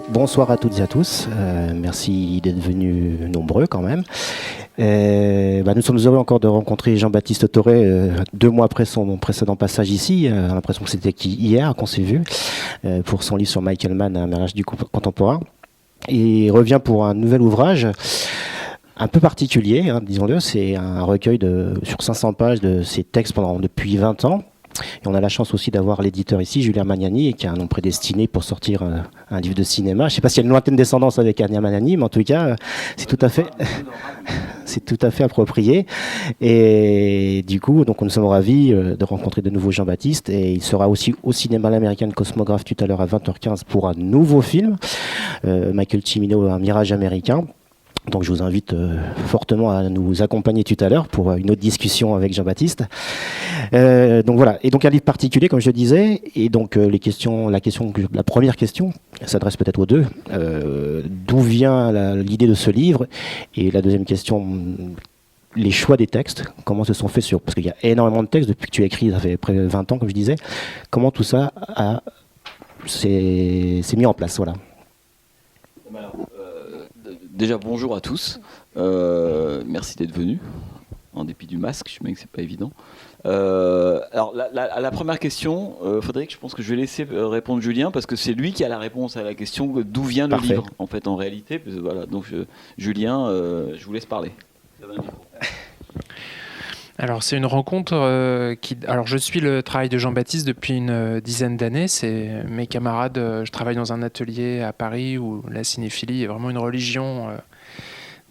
Bonsoir à toutes et à tous. Merci d'être venus nombreux quand même. Nous sommes heureux encore de rencontrer Jean-Baptiste Toré 2 mois après son précédent passage ici. J'ai l'impression que c'était hier qu'on s'est vu pour son livre sur Michael Mann, Un mariage du contemporain. Et il revient pour un nouvel ouvrage un peu particulier, disons-le. C'est un recueil sur 500 pages de ses textes depuis 20 ans. Et on a la chance aussi d'avoir l'éditeur ici, Julien Magnani, qui a un nom prédestiné pour sortir un livre de cinéma. Je ne sais pas s'il y a une lointaine descendance avec Julien Magnani, mais en tout cas, c'est tout à fait approprié. Et du coup, donc nous sommes ravis de rencontrer de nouveau Jean-Baptiste. Et il sera aussi au cinéma l'American Cosmographe tout à l'heure à 20h15 pour un nouveau film, Michael Cimino, Un mirage américain. Donc je vous invite fortement à nous accompagner tout à l'heure pour une autre discussion avec Jean-Baptiste. Donc voilà, et donc un livre particulier comme je le disais, et donc la première question s'adresse peut-être aux deux. D'où vient l'idée de ce livre? Et la deuxième question, les choix des textes, comment se sont faits parce qu'il y a énormément de textes depuis que tu as écrit, ça fait près de 20 ans comme je disais, comment tout ça s'est mis en place, voilà. Déjà, bonjour à tous. Merci d'être venus, en dépit du masque. Je sais que c'est pas évident. Alors, la première question, Frédéric, je pense que je vais laisser répondre Julien, parce que c'est lui qui a la réponse à la question d'où vient le livre, en fait, en réalité. Voilà, donc, Julien, je vous laisse parler. Alors c'est une rencontre Alors je suis le travail de Jean-Baptiste depuis une dizaine d'années. C'est mes camarades. Je travaille dans un atelier à Paris où la cinéphilie est vraiment une religion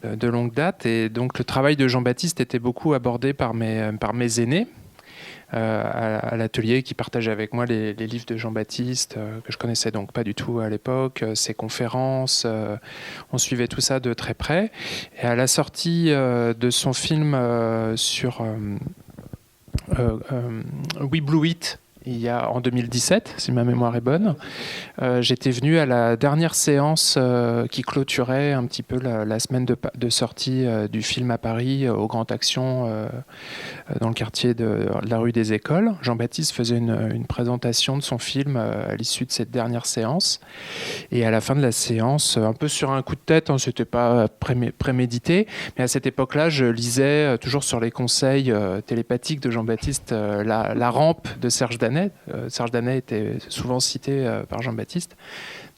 de longue date. Et donc le travail de Jean-Baptiste était beaucoup abordé par mes aînés à l'atelier, qui partageaient avec moi les livres de Jean-Baptiste, que je connaissais donc pas du tout à l'époque, ses conférences. On suivait tout ça de très près. Et à la sortie de son film sur We Blew It, en 2017, si ma mémoire est bonne, j'étais venu à la dernière séance qui clôturait un petit peu la semaine de sortie du film à Paris, au Grand Action, dans le quartier de la rue des Écoles. Jean-Baptiste faisait une présentation de son film à l'issue de cette dernière séance. Et à la fin de la séance, un peu sur un coup de tête, c'était pas prémédité, mais à cette époque-là, je lisais toujours sur les conseils télépathiques de Jean-Baptiste la rampe de Serge Danet. Serge Danet était souvent cité par Jean-Baptiste.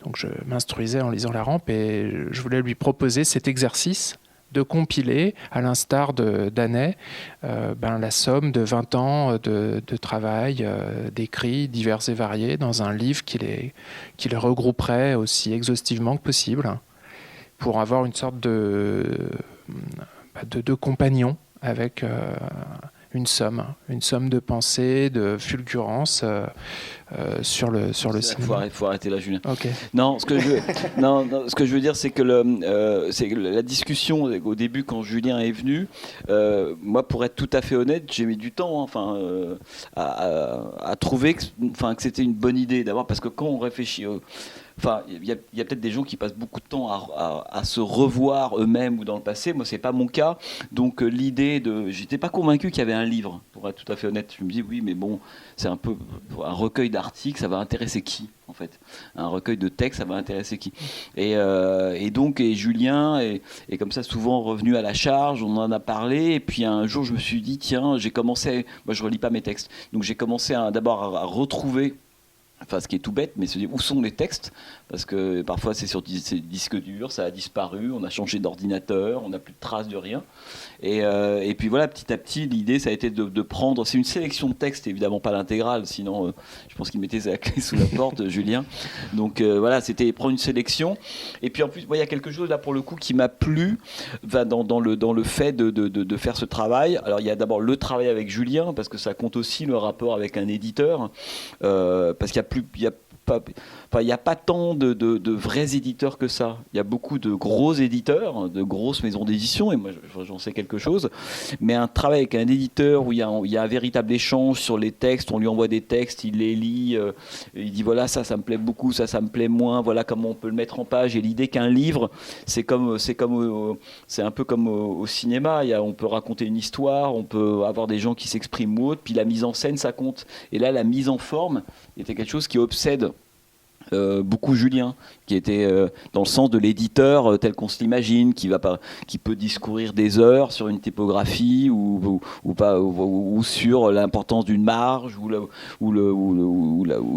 Donc je m'instruisais en lisant la rampe et je voulais lui proposer cet exercice de compiler, à l'instar de Danet, la somme de 20 ans de travail, d'écrits divers et variés, dans un livre qui les regrouperait aussi exhaustivement que possible, pour avoir une sorte de compagnon avec une somme de pensée, de fulgurance sur le cinéma. Il faut arrêter là, Julien. Okay. Non, ce que je veux dire, c'est que la discussion au début, quand Julien est venu, moi, pour être tout à fait honnête, j'ai mis du temps à trouver que c'était une bonne idée d'abord, parce que quand on réfléchit. Il y a peut-être des gens qui passent beaucoup de temps à se revoir eux-mêmes ou dans le passé. Moi, c'est pas mon cas. Donc, j'étais pas convaincu qu'il y avait un livre, pour être tout à fait honnête. Je me dis, oui, mais bon, c'est un peu un recueil d'articles, ça va intéresser qui, en fait? Un recueil de textes, ça va intéresser qui? Et Julien est comme ça souvent revenu à la charge, on en a parlé. Et puis, un jour, je me suis dit, tiens, moi, je relis pas mes textes. Donc, j'ai commencé d'abord à retrouver. Ce qui est tout bête, mais se dire où sont les textes, parce que parfois c'est sur ces disques durs, ça a disparu, on a changé d'ordinateur, on n'a plus de traces de rien. Et puis voilà, petit à petit, l'idée, ça a été de prendre. C'est une sélection de textes, évidemment pas l'intégrale, sinon je pense qu'il mettait la clé sous la porte, Julien. Donc voilà, c'était prendre une sélection. Et puis en plus, il y a quelque chose là pour le coup qui m'a plu dans le fait de faire ce travail. Alors il y a d'abord le travail avec Julien, parce que ça compte aussi le rapport avec un éditeur, parce qu'il n'y a pas tant de vrais éditeurs que ça. Il y a beaucoup de gros éditeurs, de grosses maisons d'édition, et moi j'en sais quelque chose. Mais un travail avec un éditeur où il y a un véritable échange sur les textes, on lui envoie des textes, il les lit, il dit voilà, ça me plaît beaucoup, ça me plaît moins, voilà comment on peut le mettre en page. Et l'idée qu'un livre, c'est un peu comme au cinéma. On peut raconter une histoire, on peut avoir des gens qui s'expriment ou autre, puis la mise en scène, ça compte. Et là, la mise en forme était quelque chose qui obsède beaucoup Julien, qui était dans le sens de l'éditeur tel qu'on se l'imagine, qui peut discourir des heures sur une typographie ou sur l'importance d'une marge ou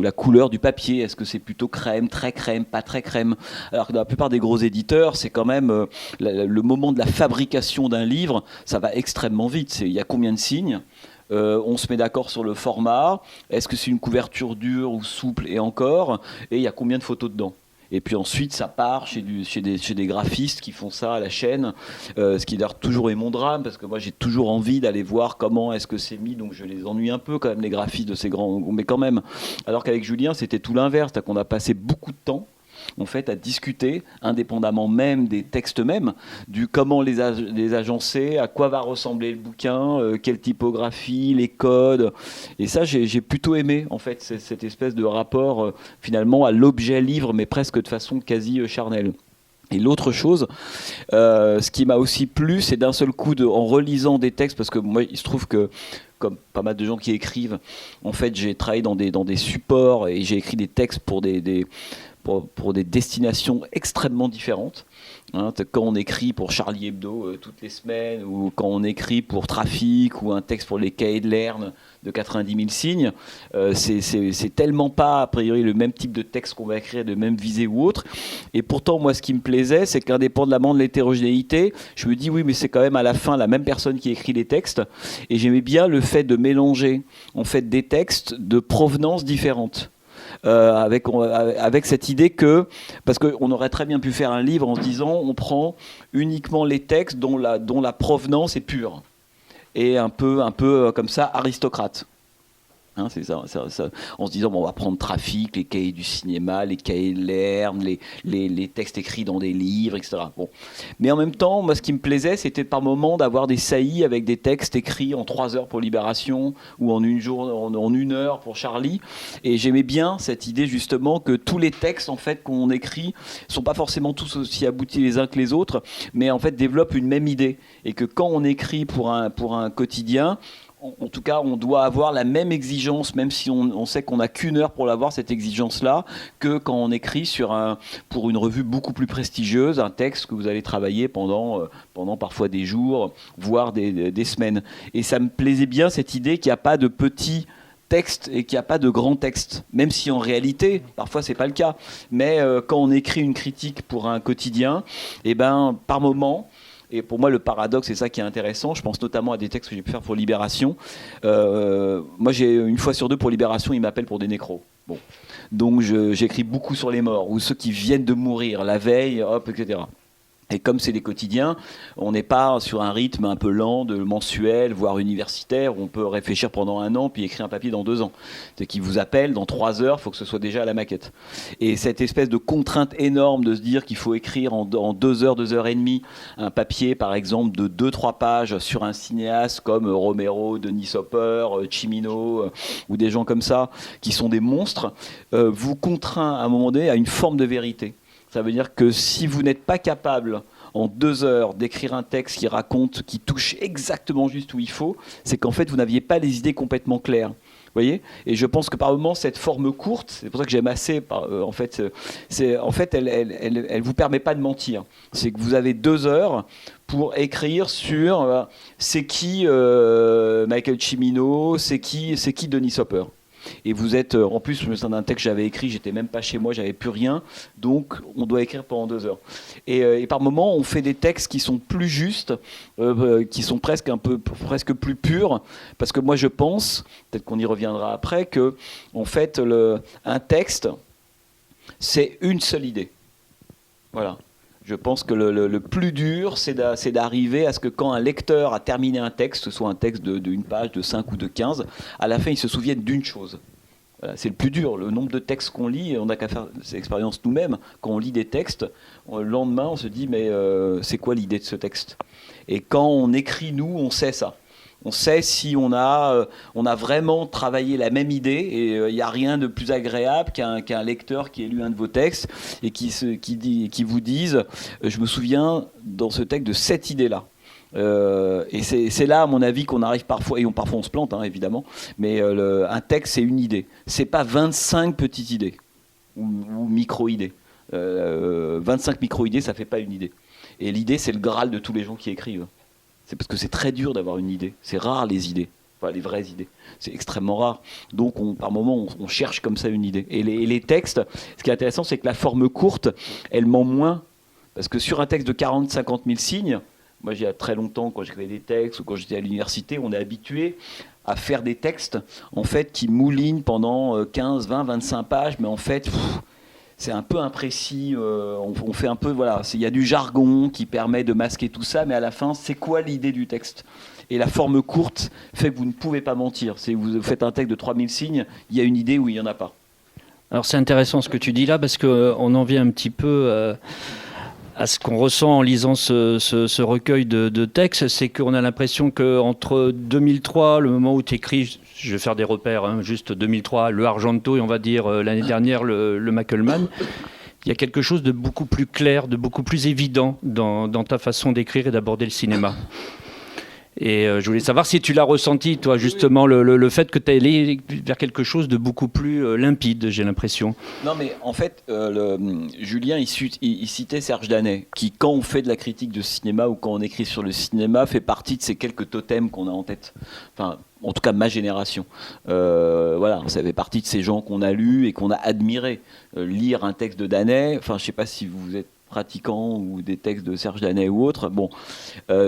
la couleur du papier. Est-ce que c'est plutôt crème, très crème, pas très crème? Alors que dans la plupart des gros éditeurs, c'est quand même le moment de la fabrication d'un livre, ça va extrêmement vite. Il y a combien de signes? On se met d'accord sur le format, est-ce que c'est une couverture dure ou souple, et encore, et il y a combien de photos dedans? Et puis ensuite, ça part chez des graphistes qui font ça à la chaîne, ce qui d'ailleurs toujours est mon drame, parce que moi j'ai toujours envie d'aller voir comment est-ce que c'est mis, donc je les ennuie un peu quand même, les graphistes de ces grands, mais quand même. Alors qu'avec Julien, c'était tout l'inverse, c'est-à-dire qu'on a passé beaucoup de temps en fait, à discuter, indépendamment même des textes mêmes, du comment les agencer, à quoi va ressembler le bouquin, quelle typographie, les codes. Et ça, j'ai plutôt aimé, en fait, cette espèce de rapport, finalement, à l'objet livre, mais presque de façon quasi charnelle. Et l'autre chose, ce qui m'a aussi plu, c'est d'un seul coup, en relisant des textes, parce que moi, il se trouve que, comme pas mal de gens qui écrivent, en fait, j'ai travaillé dans des supports et j'ai écrit des textes pour des destinations extrêmement différentes. Quand on écrit pour Charlie Hebdo toutes les semaines, ou quand on écrit pour Trafic, ou un texte pour les Cahiers de Lerne de 90 000 signes, c'est tellement pas a priori le même type de texte qu'on va écrire, de même visée ou autre. Et pourtant, moi, ce qui me plaisait, c'est qu'indépendamment de l'hétérogénéité, je me dis oui, mais c'est quand même à la fin la même personne qui écrit les textes. Et j'aimais bien le fait de mélanger en fait des textes de provenance différentes. Avec cette idée que, parce qu'on aurait très bien pu faire un livre en se disant on prend uniquement les textes dont la provenance est pure et un peu comme ça aristocrate. C'est ça, en se disant bon, on va prendre Trafic, les cahiers du cinéma, les cahiers de Lerne, les textes écrits dans des livres, etc. Bon. Mais en même temps, moi, ce qui me plaisait, c'était par moments d'avoir des saillies avec des textes écrits en 3 heures pour Libération ou en 1 heure pour Charlie. Et j'aimais bien cette idée justement que tous les textes en fait qu'on écrit sont pas forcément tous aussi aboutis les uns que les autres, mais en fait développent une même idée. Et que quand on écrit pour un quotidien, en tout cas, on doit avoir la même exigence, même si on sait qu'on n'a qu'1 heure pour l'avoir, cette exigence-là, que quand on écrit pour une revue beaucoup plus prestigieuse, un texte que vous allez travailler pendant parfois des jours, voire des semaines. Et ça me plaisait bien, cette idée qu'il n'y a pas de petits textes et qu'il n'y a pas de grands textes, même si en réalité, parfois c'est pas le cas. Mais quand on écrit une critique pour un quotidien, par moment... Et pour moi, le paradoxe, c'est ça qui est intéressant. Je pense notamment à des textes que j'ai pu faire pour Libération. Moi, j'ai 1 fois sur 2 pour Libération, ils m'appellent pour des nécros. Bon. Donc, j'écris beaucoup sur les morts ou ceux qui viennent de mourir la veille, etc. Et comme c'est des quotidiens, on n'est pas sur un rythme un peu lent de mensuel, voire universitaire, où on peut réfléchir pendant 1 an puis écrire un papier dans 2 ans. C'est qu'ils vous appellent dans 3 heures, il faut que ce soit déjà à la maquette. Et cette espèce de contrainte énorme de se dire qu'il faut écrire en 2 heures, 2 heures et demie, un papier par exemple de 2-3 pages sur un cinéaste comme Romero, Denis Hopper, Cimino, ou des gens comme ça, qui sont des monstres, vous contraint à un moment donné à une forme de vérité. Ça veut dire que si vous n'êtes pas capable, en 2 heures, d'écrire un texte qui touche exactement juste où il faut, c'est qu'en fait, vous n'aviez pas les idées complètement claires. Vous voyez ? Et je pense que par moments, cette forme courte, c'est pour ça que j'aime assez, elle vous permet pas de mentir. C'est que vous avez 2 heures pour écrire sur c'est qui Michael Cimino, c'est qui Denis Hopper. Et vous êtes, en plus, je me souviens d'un texte que j'avais écrit, j'étais même pas chez moi, j'avais plus rien, donc on doit écrire pendant 2 heures. Et par moments, on fait des textes qui sont plus justes, qui sont presque plus purs, parce que moi je pense, peut-être qu'on y reviendra après, que en fait, un texte, c'est une seule idée. Voilà. Je pense que le plus dur, c'est d'arriver à ce que quand un lecteur a terminé un texte, ce soit un texte d'1 page, de 5 ou de 15, à la fin, il se souvienne d'une chose. Voilà, c'est le plus dur. Le nombre de textes qu'on lit, on n'a qu'à faire cette expérience nous-mêmes. Quand on lit des textes, le lendemain, on se dit, mais c'est quoi l'idée de ce texte ? Et quand on écrit, nous, on sait ça. On sait si on a vraiment travaillé la même idée, et il n'y a rien de plus agréable qu'un lecteur qui ait lu un de vos textes et qui vous dise je me souviens dans ce texte de cette idée-là. Et c'est là, à mon avis, qu'on arrive parfois, et parfois on se plante, évidemment, mais un texte, c'est une idée. C'est pas 25 petites idées. ou micro-idées. 25 micro-idées, ça fait pas une idée. Et l'idée, c'est le Graal de tous les gens qui écrivent. C'est parce que c'est très dur d'avoir une idée. C'est rare les idées, enfin les vraies idées. C'est extrêmement rare. Donc par moment, on cherche comme ça une idée. Et les textes, ce qui est intéressant, c'est que la forme courte, elle ment moins. Parce que sur un texte de 40-50 000 signes, moi, il y a très longtemps, quand j'écrivais des textes ou quand j'étais à l'université, on est habitué à faire des textes en fait, qui moulinent pendant 15, 20, 25 pages, mais en fait, c'est un peu imprécis. On fait un peu, voilà, il y a du jargon qui permet de masquer tout ça, mais à la fin, c'est quoi l'idée du texte ? Et la forme courte fait que vous ne pouvez pas mentir. Si vous faites un texte de 3000 signes, il y a une idée ou il n'y en a pas. Alors c'est intéressant ce que tu dis là, parce qu'on en vient un petit peu à ce qu'on ressent en lisant ce recueil de textes, c'est qu'on a l'impression qu'entre 2003, le moment où tu écris, je vais faire des repères, hein, juste 2003, le Argento, et on va dire l'année dernière le Mackelman, il y a quelque chose de beaucoup plus clair, de beaucoup plus évident dans ta façon d'écrire et d'aborder le cinéma. Et je voulais savoir si tu l'as ressenti, toi, justement, le fait que tu es allé vers quelque chose de beaucoup plus limpide, j'ai l'impression. Non, mais en fait, Julien, il citait Serge Danet, qui, quand on fait de la critique de cinéma ou quand on écrit sur le cinéma, fait partie de ces quelques totems qu'on a en tête. Enfin, en tout cas, ma génération. Voilà, ça fait partie de ces gens qu'on a lus et qu'on a admirés. Lire un texte de Danet, enfin, je ne sais pas si vous êtes pratiquant ou des textes de Serge Danet ou autres, bon,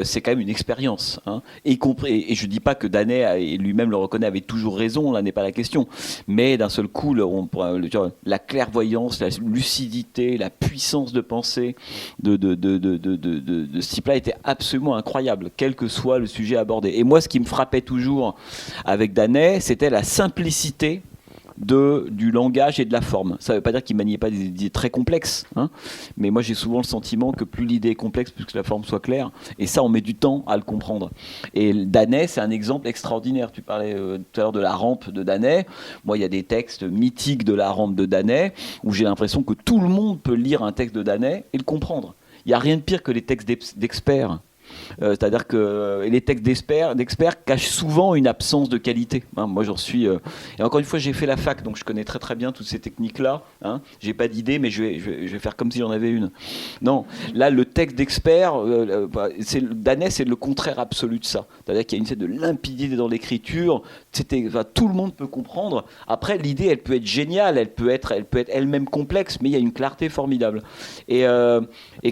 c'est quand même une expérience. Hein. Et je ne dis pas que Danet, lui-même le reconnaît, avait toujours raison, là n'est pas la question. Mais d'un seul coup, la clairvoyance, la lucidité, la puissance de pensée de ce type-là était absolument incroyable, quel que soit le sujet abordé. Et moi, ce qui me frappait toujours avec Danet, c'était la simplicité du langage et de la forme. Ça ne veut pas dire qu'il ne maniait pas des idées très complexes, hein, mais moi j'ai souvent le sentiment que plus l'idée est complexe, plus que la forme soit claire, et ça on met du temps à le comprendre. Et Danet, c'est un exemple extraordinaire. Tu parlais tout à l'heure de la rampe de Danet. Moi il y a des textes mythiques de la rampe de Danet, où j'ai l'impression que tout le monde peut lire un texte de Danet et le comprendre. Il n'y a rien de pire que les textes d'experts. C'est-à-dire que les textes d'experts cachent souvent une absence de qualité. Hein, moi, j'en suis... Et encore une fois, j'ai fait la fac, donc je connais très très bien toutes ces techniques-là. Hein. J'ai pas d'idée, mais je vais faire comme si j'en avais une. Non, là, le texte d'expert, Danet, c'est le contraire absolu de ça. C'est-à-dire qu'il y a une sorte de limpidité dans l'écriture. Tout le monde peut comprendre. Après, l'idée, elle peut être géniale, elle peut être elle-même complexe, mais il y a une clarté formidable. Et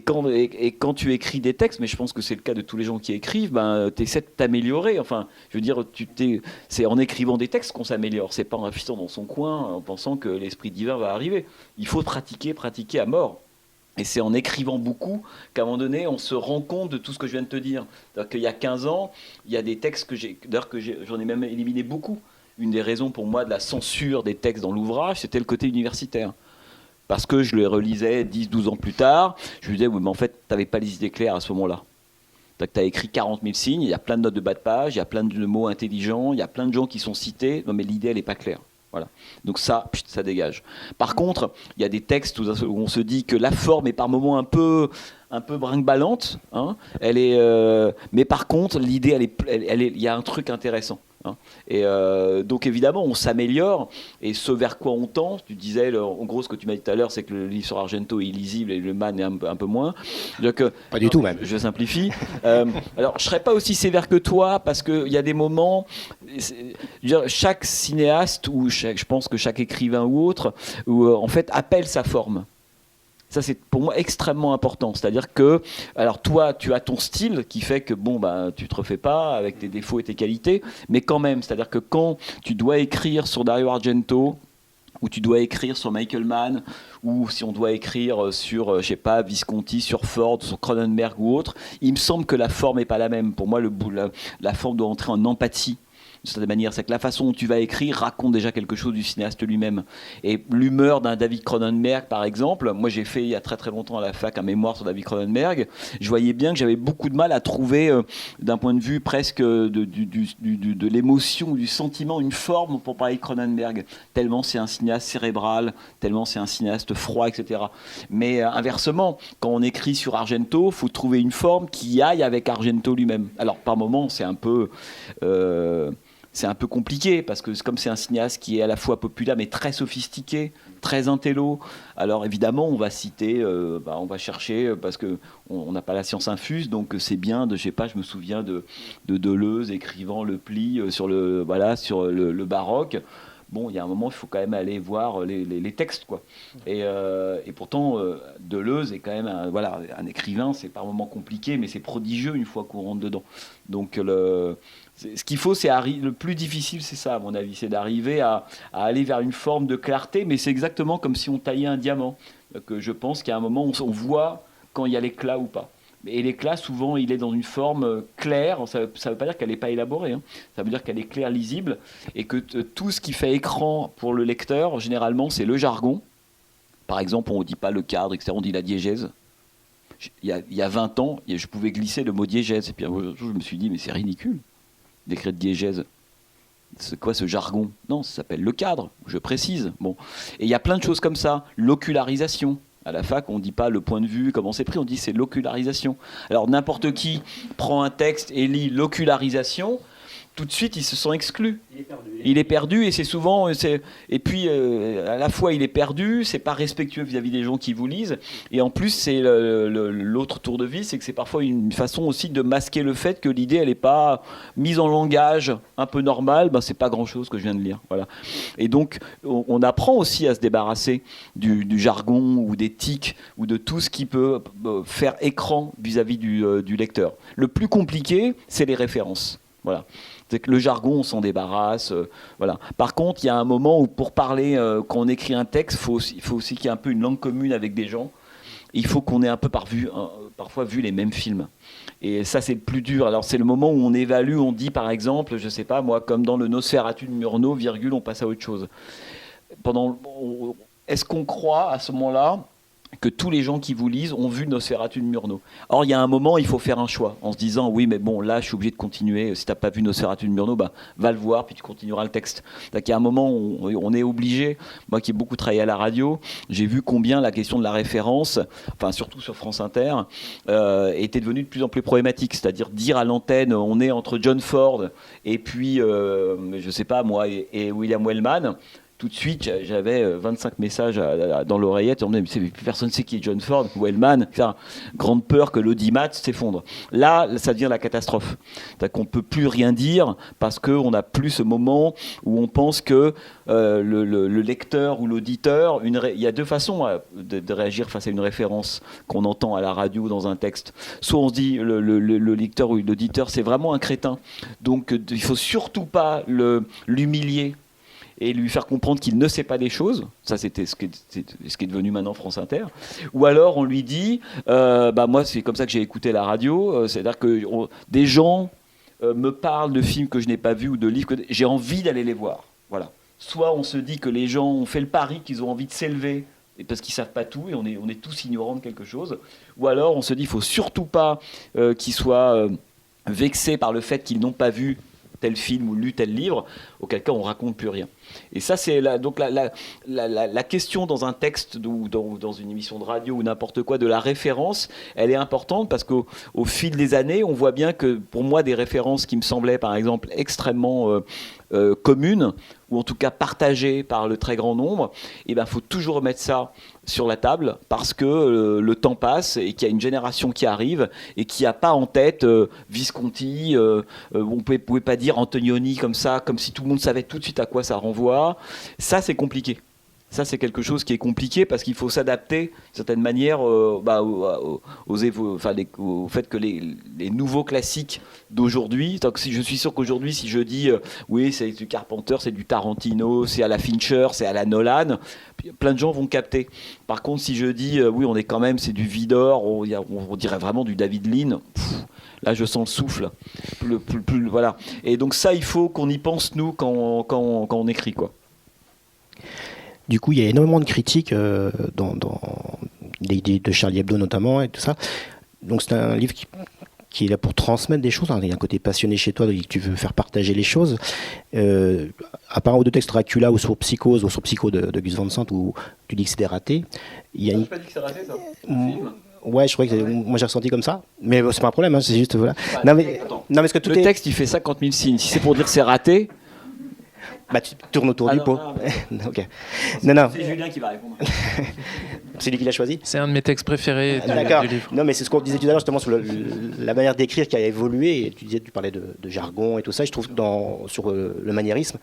quand tu écris des textes, mais je pense que c'est le cas de tous les gens qui écrivent, tu essaies de t'améliorer. Enfin, je veux dire, c'est en écrivant des textes qu'on s'améliore. C'est pas en restant dans son coin en pensant que l'esprit divin va arriver. Il faut pratiquer à mort. Et c'est en écrivant beaucoup qu'à un moment donné, on se rend compte de tout ce que je viens de te dire. C'est-à-dire qu'il y a 15 ans, il y a des textes j'en ai même éliminé beaucoup. Une des raisons pour moi de la censure des textes dans l'ouvrage, c'était le côté universitaire. Parce que je les relisais 10-12 ans plus tard, je me disais, oui, mais en fait, tu n'avais pas les idées claires à ce moment-là. Tu as écrit 40 000 signes, il y a plein de notes de bas de page, il y a plein de mots intelligents, il y a plein de gens qui sont cités, non mais l'idée, elle n'est pas claire. Voilà. Donc ça dégage. Par contre, il y a des textes où on se dit que la forme est par moments un peu brinque-ballante, hein, mais par contre, l'idée, il y a un truc intéressant. Hein. Et donc évidemment on s'améliore, et ce vers quoi on tend, tu disais en gros ce que tu m'as dit tout à l'heure, c'est que le livre sur Argento est illisible et le Man est un peu moins. Donc, pas du tout même. Je simplifie. Alors je serais pas aussi sévère que toi, parce qu'il y a des moments, chaque cinéaste ou je pense que chaque écrivain ou autre en fait appelle sa forme. Ça, c'est pour moi extrêmement important. C'est-à-dire que, alors toi, tu as ton style qui fait que, tu te refais pas avec tes défauts et tes qualités, mais quand même, c'est-à-dire que quand tu dois écrire sur Dario Argento, ou tu dois écrire sur Michael Mann, ou si on doit écrire sur, je sais pas, Visconti, sur Ford, sur Cronenberg ou autre, il me semble que la forme n'est pas la même. Pour moi, la forme doit entrer en empathie. De cette manière, c'est que la façon dont tu vas écrire raconte déjà quelque chose du cinéaste lui-même. Et l'humeur d'un David Cronenberg, par exemple, moi j'ai fait il y a très très longtemps à la fac un mémoire sur David Cronenberg, je voyais bien que j'avais beaucoup de mal à trouver, d'un point de vue presque de l'émotion, du sentiment, une forme pour parler de Cronenberg, tellement c'est un cinéaste cérébral, tellement c'est un cinéaste froid, etc. Mais inversement, quand on écrit sur Argento, il faut trouver une forme qui aille avec Argento lui-même. Alors par moments, c'est un peu... c'est un peu compliqué parce que comme c'est un cinéaste qui est à la fois populaire mais très sophistiqué, très intello, alors évidemment on va citer, on va chercher parce que on n'a pas la science infuse, donc c'est bien de, je sais pas, je me souviens de Deleuze écrivant Le Pli sur le baroque. Bon, il y a un moment, il faut quand même aller voir les textes, quoi. Et pourtant, Deleuze est quand même un écrivain. C'est par moments compliqué, mais c'est prodigieux une fois qu'on rentre dedans. Donc, ce qu'il faut, le plus difficile, c'est ça, à mon avis, c'est d'arriver à aller vers une forme de clarté, mais c'est exactement comme si on taillait un diamant. Que je pense qu'à un moment, on voit quand il y a l'éclat ou pas. Et l'éclat, souvent, il est dans une forme claire. Ça ne veut pas dire qu'elle n'est pas élaborée. Hein. Ça veut dire qu'elle est claire, lisible. Et que tout ce qui fait écran pour le lecteur, généralement, c'est le jargon. Par exemple, on ne dit pas le cadre, etc. On dit la diégèse. Il y a 20 ans, je pouvais glisser le mot diégèse. Et puis un jour, je me suis dit, mais c'est ridicule d'écrire diégèse. C'est quoi ce jargon? Non, ça s'appelle le cadre. Je précise. Bon. Et il y a plein de choses comme ça. L'ocularisation. À la fac, on ne dit pas le point de vue, comment c'est pris, on dit c'est l'ocularisation. Alors n'importe qui prend un texte et lit l'ocularisation, tout de suite, il se sent exclu. Il est perdu et c'est souvent... Et puis, à la fois, il est perdu, c'est pas respectueux vis-à-vis des gens qui vous lisent. Et en plus, c'est l'autre tour de vis, c'est que c'est parfois une façon aussi de masquer le fait que l'idée, elle n'est pas mise en langage un peu normal. Ben, c'est pas grand-chose que je viens de lire. Voilà. Et donc, on apprend aussi à se débarrasser du jargon ou des tics ou de tout ce qui peut faire écran vis-à-vis du lecteur. Le plus compliqué, c'est les références. Voilà. C'est que le jargon, on s'en débarrasse. Voilà. Par contre, il y a un moment où pour parler, quand on écrit un texte, il faut aussi qu'il y ait un peu une langue commune avec des gens. Il faut qu'on ait un peu parfois vu les mêmes films. Et ça, c'est le plus dur. Alors, c'est le moment où on évalue, on dit par exemple, je ne sais pas, moi, comme dans le Nosferatu de Murnau, virgule, on passe à autre chose. Est-ce qu'on croit à ce moment-là que tous les gens qui vous lisent ont vu Nosferatu de Murnau? Or, il y a un moment, il faut faire un choix, en se disant, oui, mais bon, là, je suis obligé de continuer. Si tu n'as pas vu Nosferatu de Murnau, va le voir, puis tu continueras le texte. Donc, il y a un moment où on est obligé, moi qui ai beaucoup travaillé à la radio, j'ai vu combien la question de la référence, enfin, surtout sur France Inter, était devenue de plus en plus problématique. C'est-à-dire dire à l'antenne, on est entre John Ford et puis, je sais pas, moi, et William Wellman. Tout de suite, j'avais 25 messages dans l'oreillette. On me disait, mais personne ne sait qui est John Ford, Wellman. Grande peur que l'audimat s'effondre. Là, ça devient la catastrophe. C'est-à-dire qu'on ne peut plus rien dire parce qu'on n'a plus ce moment où on pense que le lecteur ou l'auditeur... Il y a deux façons de réagir face à une référence qu'on entend à la radio dans un texte. Soit on se dit, le lecteur ou l'auditeur, c'est vraiment un crétin. Donc, il ne faut surtout pas l'humilier et lui faire comprendre qu'il ne sait pas des choses. Ça, c'était ce qui est devenu maintenant France Inter. Ou alors, on lui dit, moi, c'est comme ça que j'ai écouté la radio, c'est-à-dire que des gens me parlent de films que je n'ai pas vus ou de livres que j'ai envie d'aller les voir. Voilà. Soit on se dit que les gens ont fait le pari qu'ils ont envie de s'élever parce qu'ils ne savent pas tout et on est tous ignorants de quelque chose. Ou alors, on se dit qu'il ne faut surtout pas qu'ils soient vexés par le fait qu'ils n'ont pas vu tel film ou lu tel livre, auquel cas on raconte plus rien. Et ça, c'est donc la question dans un texte ou dans une émission de radio ou n'importe quoi de la référence, elle est importante parce qu'au fil des années, on voit bien que pour moi, des références qui me semblaient par exemple extrêmement communes, ou en tout cas partagées par le très grand nombre, il faut toujours remettre ça sur la table parce que le temps passe et qu'il y a une génération qui arrive et qui n'a pas en tête Visconti, on ne pouvait pas dire Antonioni comme ça, comme si tout le monde savait tout de suite à quoi ça renvoie. Ça, c'est compliqué. Ça, c'est quelque chose qui est compliqué parce qu'il faut s'adapter d'une certaine manière au fait que les nouveaux classiques d'aujourd'hui, je suis sûr qu'aujourd'hui, si je dis oui, c'est du Carpenter, c'est du Tarantino, c'est à la Fincher, c'est à la Nolan, plein de gens vont capter. Par contre, si je dis oui, on est quand même, c'est du Vidor, on dirait vraiment du David Lean, là, je sens le souffle. Voilà. Et donc ça, il faut qu'on y pense, nous, quand on écrit, quoi. Du coup, il y a énormément de critiques dans l'idée de Charlie Hebdo notamment et tout ça. Donc c'est un livre qui est là pour transmettre des choses. Il y a un côté passionné chez toi, tu veux faire partager les choses. À part un ou deux textes Dracula ou sur Psychose ou sur Psycho de Gus Van Sant où tu dis que c'est des ratés. Tu n'as pas dit que c'est raté, ça, le film ? Ouais, je crois que moi j'ai ressenti comme ça, mais c'est pas un problème, c'est juste voilà. Non mais parce que le texte il fait 50 000 signes. Si c'est pour dire c'est raté, Bah, tu tournes autour du pot. Ok. C'est Julien qui va répondre. C'est lui qui l'a choisi. C'est un de mes textes préférés du livre. Non, mais c'est ce qu'on disait tout à l'heure justement sur la manière d'écrire qui a évolué. Et tu parlais de jargon et tout ça. Je trouve que sur le maniérisme,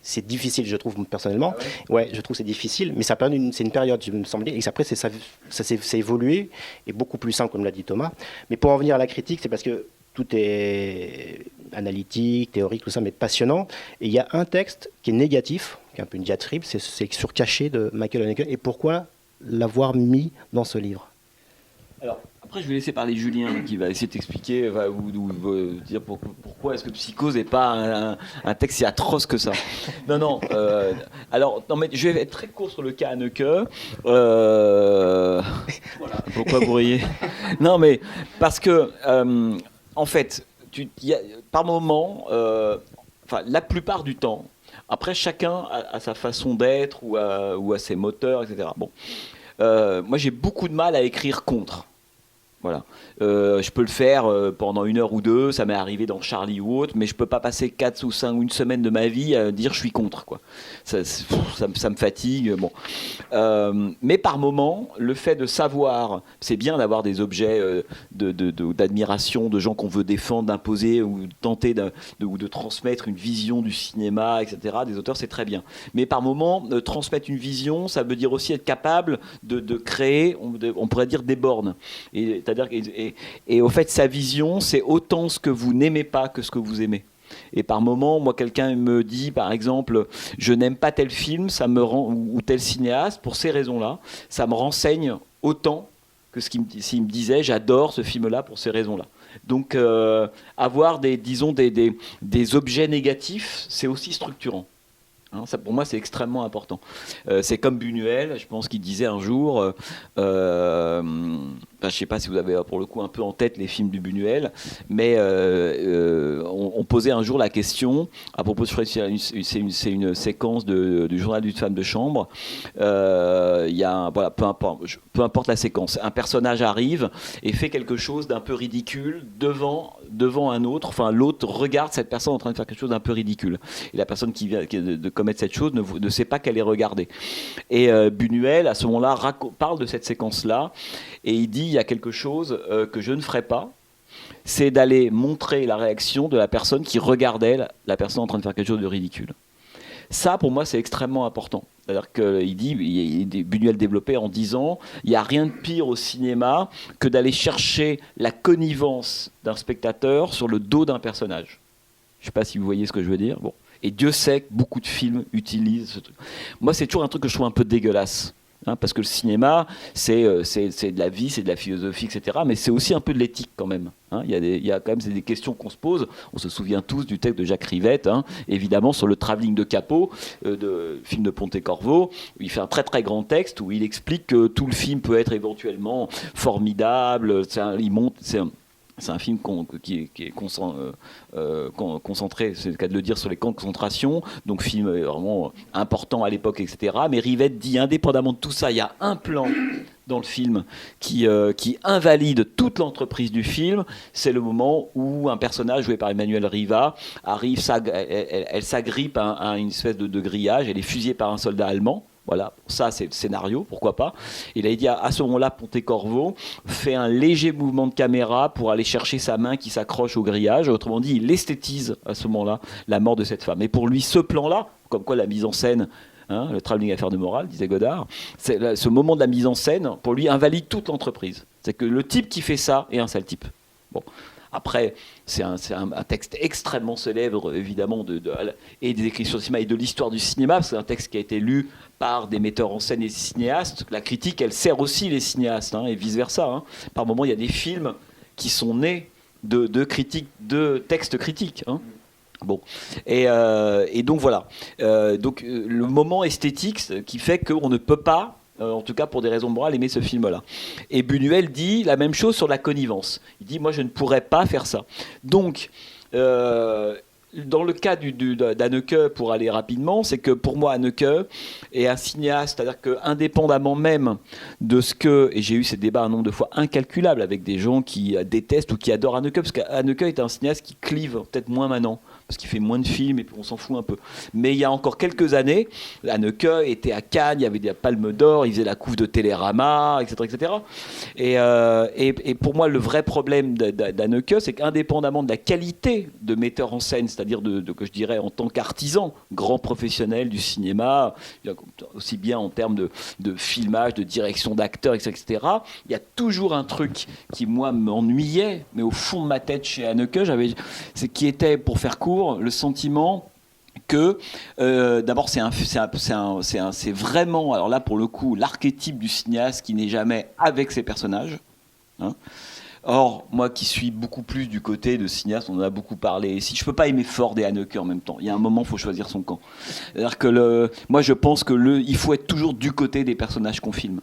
c'est difficile, je trouve personnellement. Ah ouais, je trouve que c'est difficile, mais c'est une période, il me semblait, et après ça s'est évolué et beaucoup plus simple, comme l'a dit Thomas. Mais pour en venir à la critique, c'est parce que tout est analytique, théorique, tout ça, mais passionnant. Et il y a un texte qui est négatif, qui est un peu une diatribe, c'est sur Caché de Michael Haneke. Et pourquoi l'avoir mis dans ce livre? Alors, après, je vais laisser parler Julien, qui va essayer de t'expliquer ou dire pourquoi est-ce que Psychose n'est pas un texte si atroce que ça. Non, mais je vais être très court sur le cas Haneke. Voilà. Pourquoi vous riez? Non, mais parce que, en fait, par moment, la plupart du temps, après, chacun a sa façon d'être ou a ses moteurs, etc. Bon. Moi, j'ai beaucoup de mal à écrire contre. Voilà. Je peux le faire pendant 1 heure ou 2, ça m'est arrivé dans Charlie ou autre, mais je peux pas passer 4 ou 5 ou une semaine de ma vie à dire je suis contre, quoi. Ça me fatigue. Bon. Mais par moment, le fait de savoir, c'est bien d'avoir des objets d'admiration, de gens qu'on veut défendre, d'imposer ou tenter de transmettre une vision du cinéma, etc. Des auteurs, c'est très bien. Mais par moment, transmettre une vision, ça veut dire aussi être capable de créer, on pourrait dire, des bornes. C'est-à-dire et au fait, sa vision, c'est autant ce que vous n'aimez pas que ce que vous aimez. Et par moment, moi, quelqu'un me dit, par exemple, je n'aime pas tel film, ça me rend, ou tel cinéaste, pour ces raisons-là, ça me renseigne autant que s'il me disait, j'adore ce film-là pour ces raisons-là. Donc, avoir des objets négatifs, c'est aussi structurant. Hein, ça, pour moi, c'est extrêmement important. C'est comme Buñuel, je pense qu'il disait un jour, je ne sais pas si vous avez pour le coup un peu en tête les films du Buñuel, mais on posait un jour la question, à propos, je crois que c'est une séquence du journal d'une femme de chambre, il y a peu importe la séquence, un personnage arrive et fait quelque chose d'un peu ridicule devant un autre, enfin l'autre regarde cette personne en train de faire quelque chose d'un peu ridicule. Et la personne qui vient de commettre cette chose ne sait pas qu'elle est regardée. Et Buñuel, à ce moment-là, parle de cette séquence-là, et il dit, il y a quelque chose que je ne ferai pas, c'est d'aller montrer la réaction de la personne qui regardait la personne en train de faire quelque chose de ridicule. Ça, pour moi, c'est extrêmement important. C'est-à-dire qu'il dit, Buñuel développé en disant, il n'y a rien de pire au cinéma que d'aller chercher la connivence d'un spectateur sur le dos d'un personnage. Je ne sais pas si vous voyez ce que je veux dire. Bon. Et Dieu sait que beaucoup de films utilisent ce truc. Moi, c'est toujours un truc que je trouve un peu dégueulasse. Hein, parce que le cinéma, c'est de la vie, c'est de la philosophie, etc. Mais c'est aussi un peu de l'éthique quand même. Hein. Il y a quand même des questions qu'on se pose. On se souvient tous du texte de Jacques Rivette, hein, évidemment, sur le travelling de Capot, film de Pontecorvo. Il fait un très très grand texte où il explique que tout le film peut être éventuellement formidable. C'est un film qui est concentré, c'est le cas de le dire, sur les camps de concentration, donc film vraiment important à l'époque, etc. Mais Rivette dit, indépendamment de tout ça, il y a un plan dans le film qui invalide toute l'entreprise du film. C'est le moment où un personnage joué par Emmanuel Riva arrive, elle s'agrippe à une espèce de grillage, elle est fusillée par un soldat allemand. Voilà, ça c'est le scénario, pourquoi pas. Il a dit à ce moment-là, Pontecorvo fait un léger mouvement de caméra pour aller chercher sa main qui s'accroche au grillage. Autrement dit, il esthétise à ce moment-là la mort de cette femme. Et pour lui, ce plan-là, comme quoi la mise en scène, hein, le travelling affaire de morale, disait Godard, ce moment de la mise en scène, pour lui, invalide toute l'entreprise. C'est que le type qui fait ça est un sale type. Bon. Après, c'est un texte extrêmement célèbre, évidemment, et des écrits sur le cinéma et de l'histoire du cinéma. C'est un texte qui a été lu par des metteurs en scène et des cinéastes. La critique, elle sert aussi les cinéastes, hein, et vice-versa. Hein. Par moments, il y a des films qui sont nés de critiques, de textes critiques. Hein. Bon. Et donc, voilà. Le moment esthétique qui fait qu'on ne peut pas, en tout cas pour des raisons morales, aimer ce film-là. Et Buñuel dit la même chose sur la connivence. Il dit, moi, je ne pourrais pas faire ça. Donc, dans le cas d'Haneke, pour aller rapidement, c'est que pour moi, Haneke est un cinéaste, c'est-à-dire qu'indépendamment même de ce que, et j'ai eu ces débats un nombre de fois incalculable avec des gens qui détestent ou qui adorent Haneke, parce qu'Haneke est un cinéaste qui clive, peut-être moins maintenant, parce qu'il fait moins de films et puis on s'en fout un peu. Mais il y a encore quelques années, Haneke était à Cannes, il y avait des palmes d'or, il faisait la couve de Télérama, etc. etc. Et pour moi, le vrai problème d'Haneke, c'est qu'indépendamment de la qualité de metteur en scène, c'est-à-dire que je dirais en tant qu'artisan, grand professionnel du cinéma, aussi bien en termes de filmage, de direction d'acteurs, etc., il y a toujours un truc qui, moi, m'ennuyait, mais au fond de ma tête chez Haneke, c'est qui était, pour faire court, le sentiment que d'abord c'est vraiment, alors là pour le coup, l'archétype du cinéaste qui n'est jamais avec ses personnages, hein. Or, moi qui suis beaucoup plus du côté de cinéaste, on en a beaucoup parlé ici, je ne peux pas aimer Ford et Haneke en même temps. Il y a un moment, il faut choisir son camp. C'est-à-dire que moi je pense il faut être toujours du côté des personnages qu'on filme.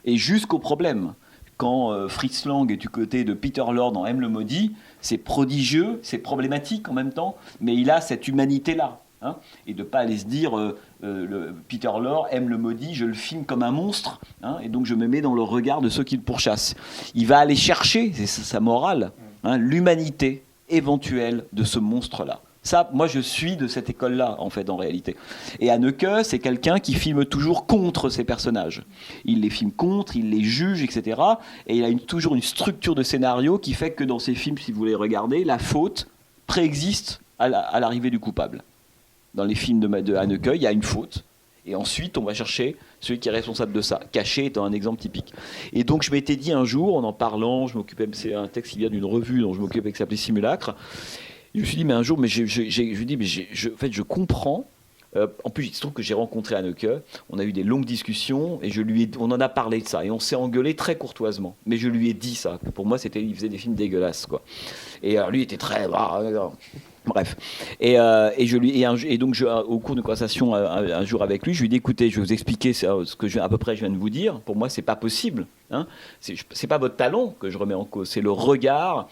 Et jusqu'au problème, quand Fritz Lang est du côté de Peter Lorre dans M le maudit, c'est prodigieux, c'est problématique en même temps, mais il a cette humanité-là. Hein, et de ne pas aller se dire Peter Lorre aime le maudit, je le filme comme un monstre, hein, et donc je me mets dans le regard de ceux qui le pourchassent. Il va aller chercher, c'est sa morale, hein, l'humanité éventuelle de ce monstre-là. Ça, moi je suis de cette école-là en fait en réalité. Et Haneke, c'est quelqu'un qui filme toujours contre ses personnages. Il les filme contre, il les juge, etc. Et il a toujours une structure de scénario qui fait que dans ses films, si vous les regardez, la faute préexiste à l'arrivée du coupable. Dans les films de Haneke, il y a une faute. Et ensuite, on va chercher celui qui est responsable de ça. Caché étant un exemple typique. Et donc, je m'étais dit un jour, en parlant, c'est un texte qui vient d'une revue dont je m'occupais, qui s'appelait Simulacre. Je me suis dit, mais un jour, en fait, je comprends. En plus, il se trouve que j'ai rencontré Haneke. On a eu des longues discussions et on en a parlé de ça. Et on s'est engueulé très courtoisement. Mais je lui ai dit ça. Pour moi, il faisait des films dégueulasses, quoi. Et lui, il était très... Bref. Et donc, au cours d'une conversation un jour avec lui, je lui ai dit, écoutez, je vais vous expliquer ce que à peu près je viens de vous dire. Pour moi, c'est pas possible. Hein. C'est pas votre talent que je remets en cause, c'est le regard.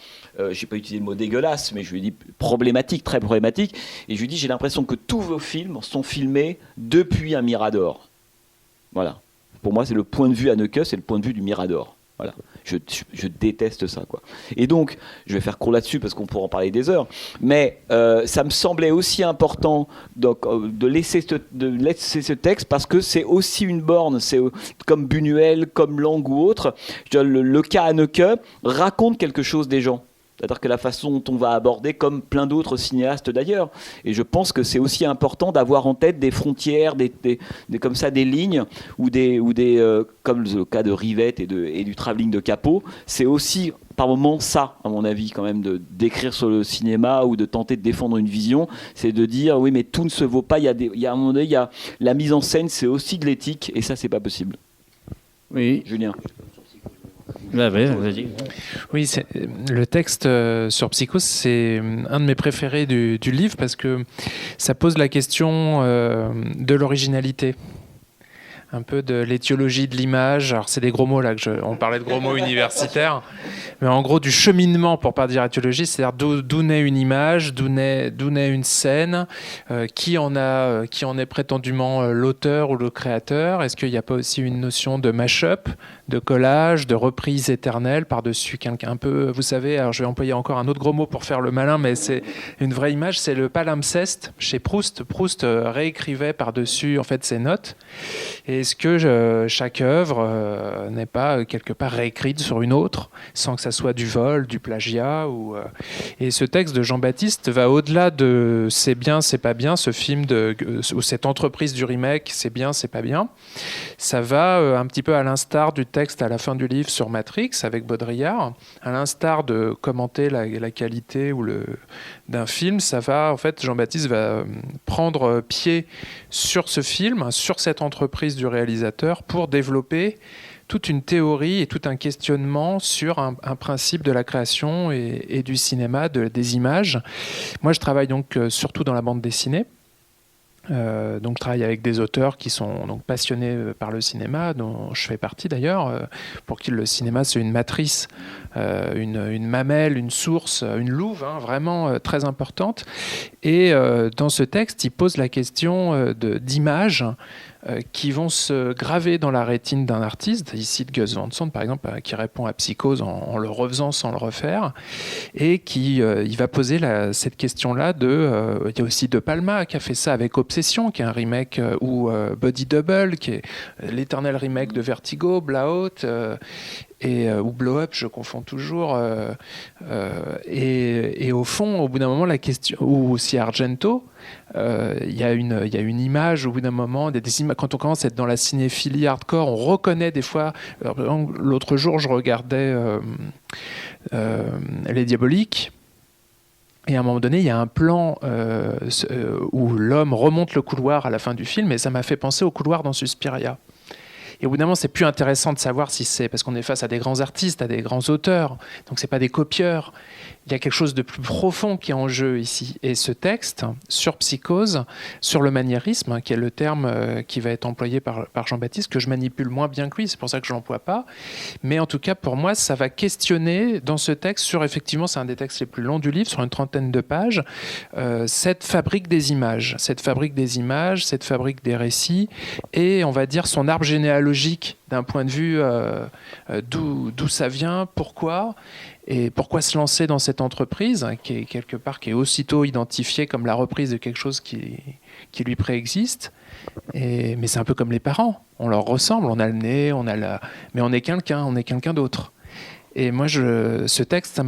J'ai pas utilisé le mot dégueulasse, mais je lui ai dit problématique, très problématique. Et je lui ai dit, j'ai l'impression que tous vos films sont filmés depuis un Mirador. Voilà. Pour moi, c'est le point de vue Haneke, c'est le point de vue du Mirador. Voilà. Je déteste ça, quoi. Et donc, je vais faire court là-dessus parce qu'on pourra en parler des heures. Mais ça me semblait aussi important de laisser ce texte parce que c'est aussi une borne. C'est comme Buñuel, comme Lang ou autre. Le cas Haneke raconte quelque chose des gens. C'est-à-dire que la façon dont on va aborder, comme plein d'autres cinéastes d'ailleurs. Et je pense que c'est aussi important d'avoir en tête des frontières, comme ça, des lignes, ou comme le cas de Rivette et du travelling de Capot. C'est aussi, par moments, ça, à mon avis, quand même, d'écrire sur le cinéma ou de tenter de défendre une vision. C'est de dire, oui, mais tout ne se vaut pas. À un moment donné, la mise en scène, c'est aussi de l'éthique, et ça, c'est pas possible. Oui. Julien. Oui, le texte sur Psychose, c'est un de mes préférés du livre parce que ça pose la question de l'originalité, un peu de l'étiologie de l'image. Alors c'est des gros mots là, on parlait de gros mots universitaires, mais en gros du cheminement, pour pas dire étiologie, c'est-à-dire d'où naît une image, d'où naît une scène, qui en est prétendument l'auteur ou le créateur. Est-ce qu'il n'y a pas aussi une notion de mash-up, de collage, de reprise éternelle par-dessus quelqu'un un peu, vous savez, alors je vais employer encore un autre gros mot pour faire le malin, mais c'est une vraie image, c'est le palimpseste chez Proust. Proust réécrivait par-dessus en fait ses notes. Et est-ce que chaque œuvre n'est pas quelque part réécrite sur une autre, sans que ça soit du vol, du plagiat Et ce texte de Jean-Baptiste va au-delà de c'est bien, c'est pas bien, ce film ou cette entreprise du remake, c'est bien, c'est pas bien. Ça va un petit peu à l'instar du texte à la fin du livre sur Matrix avec Baudrillard, à l'instar de commenter la qualité d'un film. Ça va, en fait, Jean-Baptiste va prendre pied sur ce film, sur cette entreprise du réalisateur pour développer toute une théorie et tout un questionnement sur un principe de la création et du cinéma, des images. Moi, je travaille donc surtout dans la bande dessinée. Donc je travaille avec des auteurs qui sont donc passionnés par le cinéma, dont je fais partie d'ailleurs, pour qui le cinéma c'est une matrice une mamelle, une source, une louve, hein, vraiment très importante. Et dans ce texte, il pose la question d'images qui vont se graver dans la rétine d'un artiste, ici de Gus Van Sant par exemple, qui répond à Psychose en le refaisant sans le refaire, et il va poser cette question-là il y a aussi De Palma qui a fait ça avec Obsession, qui est un remake, ou Body Double, qui est l'éternel remake de Vertigo, Blowout, ou Blow Up, je confonds toujours. Et au fond, au bout d'un moment, la question, ou aussi Argento, il y a une image au bout d'un moment, quand on commence à être dans la cinéphilie hardcore, on reconnaît des fois. L'autre jour, je regardais Les Diaboliques. Et à un moment donné, il y a un plan où l'homme remonte le couloir à la fin du film, et ça m'a fait penser au couloir dans Suspiria. Et au bout d'un moment, c'est plus intéressant de savoir si c'est parce qu'on est face à des grands artistes, à des grands auteurs, donc c'est pas des copieurs. Il y a quelque chose de plus profond qui est en jeu ici. Et ce texte sur Psychose, sur le maniérisme, qui est le terme qui va être employé par Jean-Baptiste, que je manipule moins bien que lui, c'est pour ça que je l'emploie pas. Mais en tout cas, pour moi, ça va questionner dans ce texte sur, effectivement, c'est un des textes les plus longs du livre, sur une 30aine de pages, cette fabrique des images, cette fabrique des récits, et on va dire son arbre généalogique d'un point de vue d'où ça vient, pourquoi. Et pourquoi se lancer dans cette entreprise qui est quelque part, qui est aussitôt identifiée comme la reprise de quelque chose qui lui préexiste. Mais c'est un peu comme les parents. On leur ressemble, on a le nez, mais on est quelqu'un d'autre. Et moi, ce texte,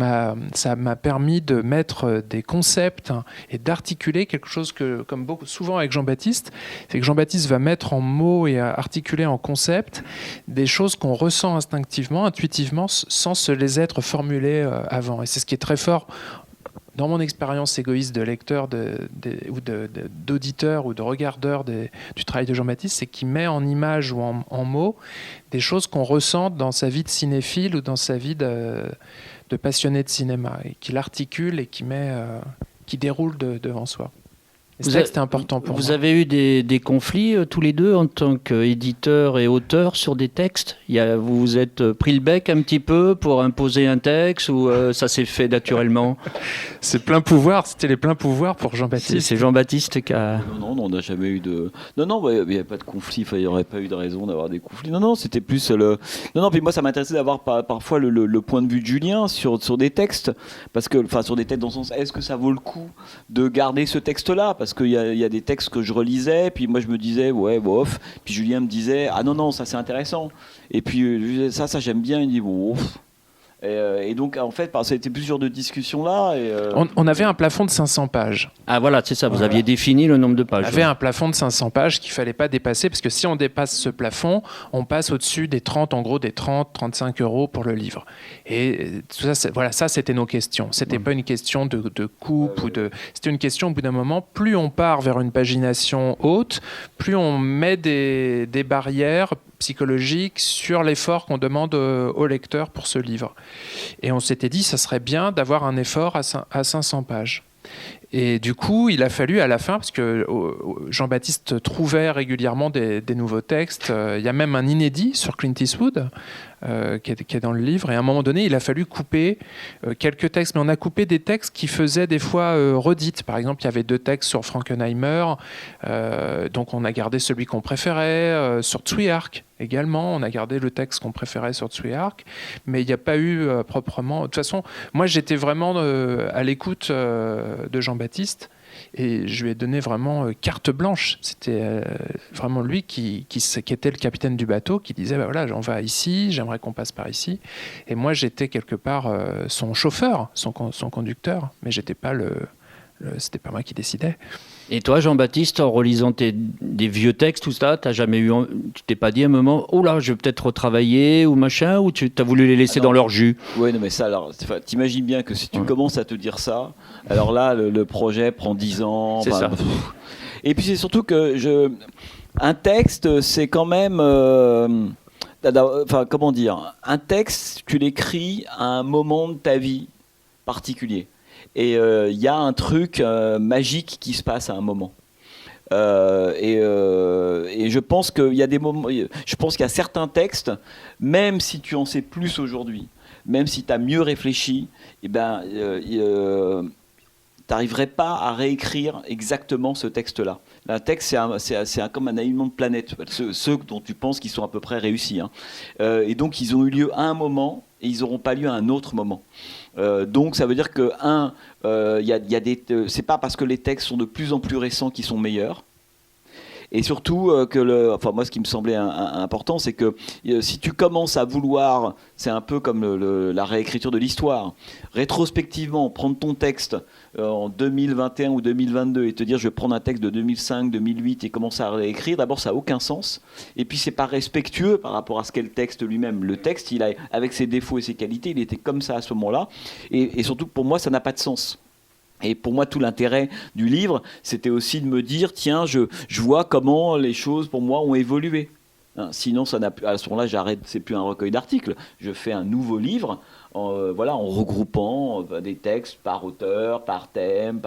ça m'a permis de mettre des concepts et d'articuler quelque chose que, comme souvent avec Jean-Baptiste, c'est que Jean-Baptiste va mettre en mots et articuler en concepts des choses qu'on ressent instinctivement, intuitivement, sans se les être formulées avant. Et c'est ce qui est très fort dans mon expérience égoïste de lecteur ou d'auditeur ou de regardeur du travail de Jean-Baptiste, c'est qu'il met en images ou en mots des choses qu'on ressent dans sa vie de cinéphile ou dans sa vie de passionné de cinéma, et qu'il articule et qui déroule devant soi. Et ce texte est important pour moi. Vous avez eu des conflits tous les deux en tant qu'éditeur et auteur sur des textes. Vous vous êtes pris le bec un petit peu pour imposer un texte, ou ça s'est fait naturellement? C'est plein pouvoir, c'était les pleins pouvoirs pour Jean-Baptiste. C'est Jean-Baptiste qui a... Non, on n'a jamais eu de... Non, il n'y a pas de conflit, il n'y aurait pas eu de raison d'avoir des conflits. Non, c'était plus le... Non, puis moi ça m'intéressait d'avoir parfois le point de vue de Julien sur des textes, parce que, enfin sur des textes dans le sens, est-ce que ça vaut le coup de garder ce texte-là? Parce qu'il y a des textes que je relisais, puis moi je me disais, ouais, bof, puis Julien me disait, ah non, ça c'est intéressant. Et puis ça j'aime bien, il dit, bon, ouf. Et donc, en fait, c'était plusieurs de discussions là. On avait un plafond de 500 pages. Ah voilà, c'est ça, vous aviez défini le nombre de pages. On avait un plafond de 500 pages qu'il ne fallait pas dépasser, parce que si on dépasse ce plafond, on passe au-dessus des 35 € pour le livre. Et tout ça, ça c'était nos questions. C'était pas une question de coupe, c'était une question, au bout d'un moment, plus on part vers une pagination haute, plus on met des barrières psychologique sur l'effort qu'on demande au lecteur pour ce livre. Et on s'était dit, ça serait bien d'avoir un effort à 500 pages. Et du coup, il a fallu à la fin, parce que Jean-Baptiste trouvait régulièrement des nouveaux textes. Il y a même un inédit sur Clint Eastwood qui est dans le livre. Et à un moment donné, il a fallu couper quelques textes. Mais on a coupé des textes qui faisaient des fois redites. Par exemple, il y avait 2 textes sur Frankenheimer. Donc on a gardé celui qu'on préférait. Sur Tsui-Hark également, on a gardé le texte qu'on préférait sur Tsui-Hark. Mais il n'y a pas eu proprement... De toute façon, moi j'étais vraiment à l'écoute de Jean-Baptiste. Et je lui ai donné vraiment carte blanche. C'était vraiment lui qui était le capitaine du bateau, qui disait voilà, on va ici, j'aimerais qu'on passe par ici. Et moi, j'étais quelque part son chauffeur, son conducteur, mais j'étais pas c'était pas moi qui décidais. Et toi, Jean-Baptiste, en relisant des vieux textes, tout ça, tu t'es pas dit à un moment, oh là, je vais peut-être retravailler ou machin, ou tu as voulu les laisser dans leur jus? Oui, non, mais ça, alors, t'imagines bien que si tu commences à te dire ça, alors là, le projet prend 10 ans. C'est ça. Et puis c'est surtout que un texte, c'est quand même, comment dire, un texte, tu l'écris à un moment de ta vie particulier. Et il y a un truc magique qui se passe à un moment. Et je pense qu'il y a des moments. Je pense qu'il y a certains textes, même si tu en sais plus aujourd'hui, même si tu as mieux réfléchi, tu n'arriverais pas à réécrire exactement ce texte-là. Un texte, c'est comme un alignement de planètes, ceux dont tu penses qu'ils sont à peu près réussis. Hein. Et donc, ils ont eu lieu à un moment et ils n'auront pas lieu à un autre moment. Donc, ça veut dire que, c'est pas parce que les textes sont de plus en plus récents qu'ils sont meilleurs. Et surtout, moi, ce qui me semblait important, c'est que si tu commences à vouloir, c'est un peu comme la réécriture de l'histoire, rétrospectivement, prendre ton texte en 2021 ou 2022 et te dire je vais prendre un texte de 2005, 2008 et commencer à réécrire, d'abord ça n'a aucun sens. Et puis c'est pas respectueux par rapport à ce qu'est le texte lui-même. Le texte, avec ses défauts et ses qualités, il était comme ça à ce moment-là. Et surtout, pour moi, ça n'a pas de sens. Et pour moi, tout l'intérêt du livre, c'était aussi de me dire, tiens, je vois comment les choses, pour moi, ont évolué. Hein, sinon, à ce moment-là, j'arrête, c'est plus un recueil d'articles. Je fais un nouveau livre, en regroupant des textes par auteur, par thème,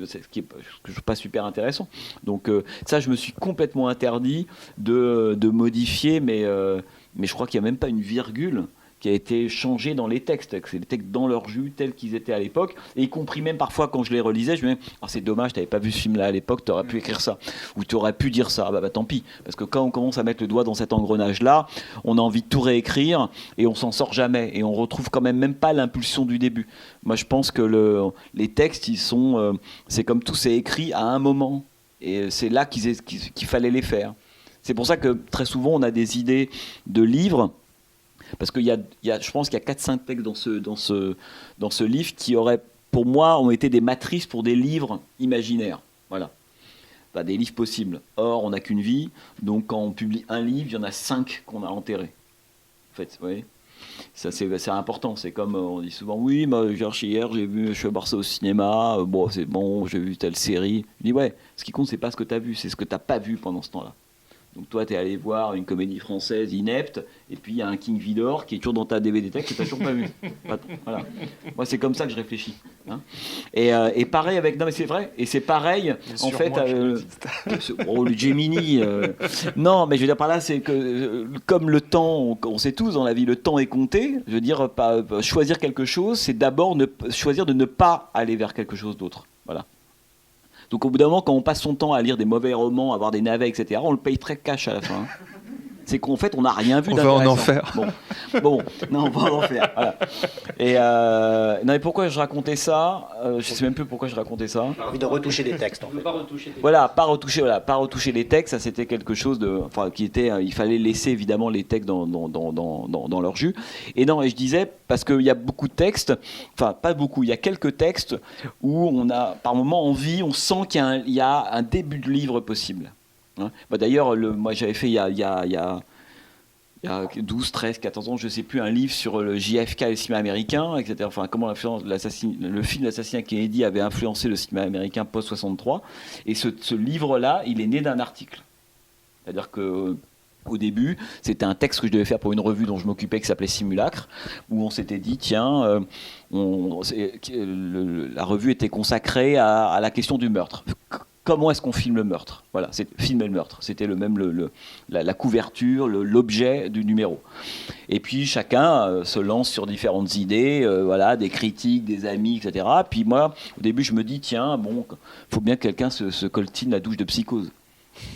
ce qui est, je trouve pas super intéressant. Donc ça, je me suis complètement interdit de modifier, mais je crois qu'il n'y a même pas une virgule qui a été changé dans les textes. C'est les textes dans leur jus, tels qu'ils étaient à l'époque, et y compris même parfois quand je les relisais, je me disais, c'est dommage, tu n'avais pas vu ce film-là à l'époque, tu aurais pu écrire ça, ou tu aurais pu dire ça. Bah, tant pis, parce que quand on commence à mettre le doigt dans cet engrenage-là, on a envie de tout réécrire, et on s'en sort jamais, et on retrouve quand même pas l'impulsion du début. Moi, je pense que les textes, c'est comme tout, c'est écrit à un moment, et c'est là qu'il fallait les faire. C'est pour ça que très souvent, on a des idées de livres, parce que je pense qu'il y a 4-5 textes dans ce livre qui pour moi, ont été des matrices pour des livres imaginaires. Voilà. Enfin, des livres possibles. Or, on n'a qu'une vie, donc quand on publie un livre, il y en a 5 qu'on a enterrés. En fait, vous voyez, ça, c'est important. C'est comme on dit souvent, oui, hier, je suis voir ça au cinéma, c'est bon, j'ai vu telle série. Je dis, ouais, ce qui compte, c'est pas ce que tu as vu, c'est ce que tu n'as pas vu pendant ce temps-là. Donc toi, tu es allé voir une comédie française inepte, et puis il y a un King Vidor qui est toujours dans ta DVD tech que tu n'as toujours pas vu. Voilà. Moi, c'est comme ça que je réfléchis. Hein. Et pareil avec... Non, mais c'est vrai. Et c'est pareil, en fait... le Gemini... Non, mais je veux dire par là, c'est que comme le temps, on sait tous dans la vie, le temps est compté. Je veux dire, choisir quelque chose, c'est d'abord choisir de ne pas aller vers quelque chose d'autre. Voilà. Donc au bout d'un moment, quand on passe son temps à lire des mauvais romans, à voir des navets, etc., on le paye très cash à la fin. C'est qu'en fait, on n'a rien vu d'intéressant. On va en enfer. Bon, non, on va en enfer. Voilà. Et non, mais pourquoi je racontais ça je sais même plus pourquoi je racontais ça. J'ai envie de retoucher des textes. En fait. Pas retoucher les textes. Ça, c'était quelque chose qui était. Il fallait laisser évidemment les textes dans leur jus. Et non, et je disais parce qu'il y a beaucoup de textes. Enfin, pas beaucoup. Il y a quelques textes où on a par moments envie, on sent qu'il y a un début de livre possible. Hein. D'ailleurs, moi j'avais fait il y a 12, 13, 14 ans, je ne sais plus, un livre sur le JFK et le cinéma américain, etc. Enfin, comment le film L'assassinat Kennedy avait influencé le cinéma américain post-63. Et ce livre-là, il est né d'un article. C'est-à-dire que au début, c'était un texte que je devais faire pour une revue dont je m'occupais qui s'appelait Simulacre, où on s'était dit, tiens, la revue était consacrée à la question du meurtre. Comment est-ce qu'on filme le meurtre ? Voilà, c'est filmer le meurtre. C'était la couverture, l'objet du numéro. Et puis chacun se lance sur différentes idées, des critiques, des amis, etc. Puis moi, au début, je me dis, tiens, faut bien que quelqu'un se coltine la douche de Psychose.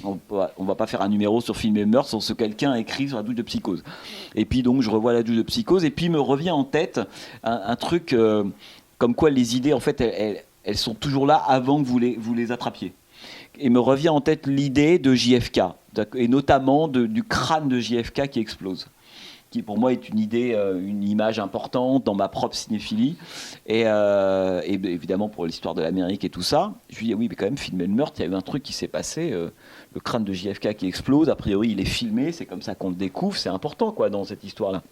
On va pas faire un numéro sur filmer le meurtre sans que quelqu'un écrit sur la douche de Psychose. Et puis donc, je revois la douche de Psychose, et puis me revient en tête un truc comme quoi les idées, en fait, elles sont toujours là avant que vous les attrapiez. Et me revient en tête l'idée de JFK, et notamment du crâne de JFK qui explose, qui pour moi est une idée, une image importante dans ma propre cinéphilie, et évidemment pour l'histoire de l'Amérique et tout ça. Je lui dis, oui, mais quand même, filmer le meurtre, il y a eu un truc qui s'est passé, le crâne de JFK qui explose, a priori il est filmé, c'est comme ça qu'on le découvre, c'est important quoi dans cette histoire-là.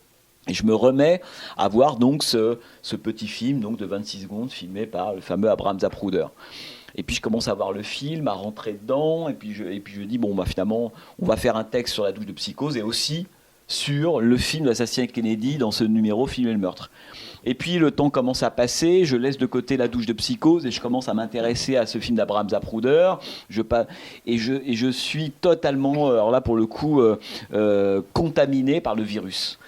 Et je me remets à voir donc ce petit film donc, de 26 secondes filmé par le fameux Abraham Zapruder. Et puis je commence à voir le film, à rentrer dedans, et puis je dis, finalement, on va faire un texte sur la douche de Psychose et aussi sur le film L'assassinat Kennedy dans ce numéro Filmer le meurtre. Et puis le temps commence à passer, je laisse de côté la douche de Psychose et je commence à m'intéresser à ce film d'Abraham Zapruder. Et je suis totalement, alors là pour le coup, contaminé par le virus.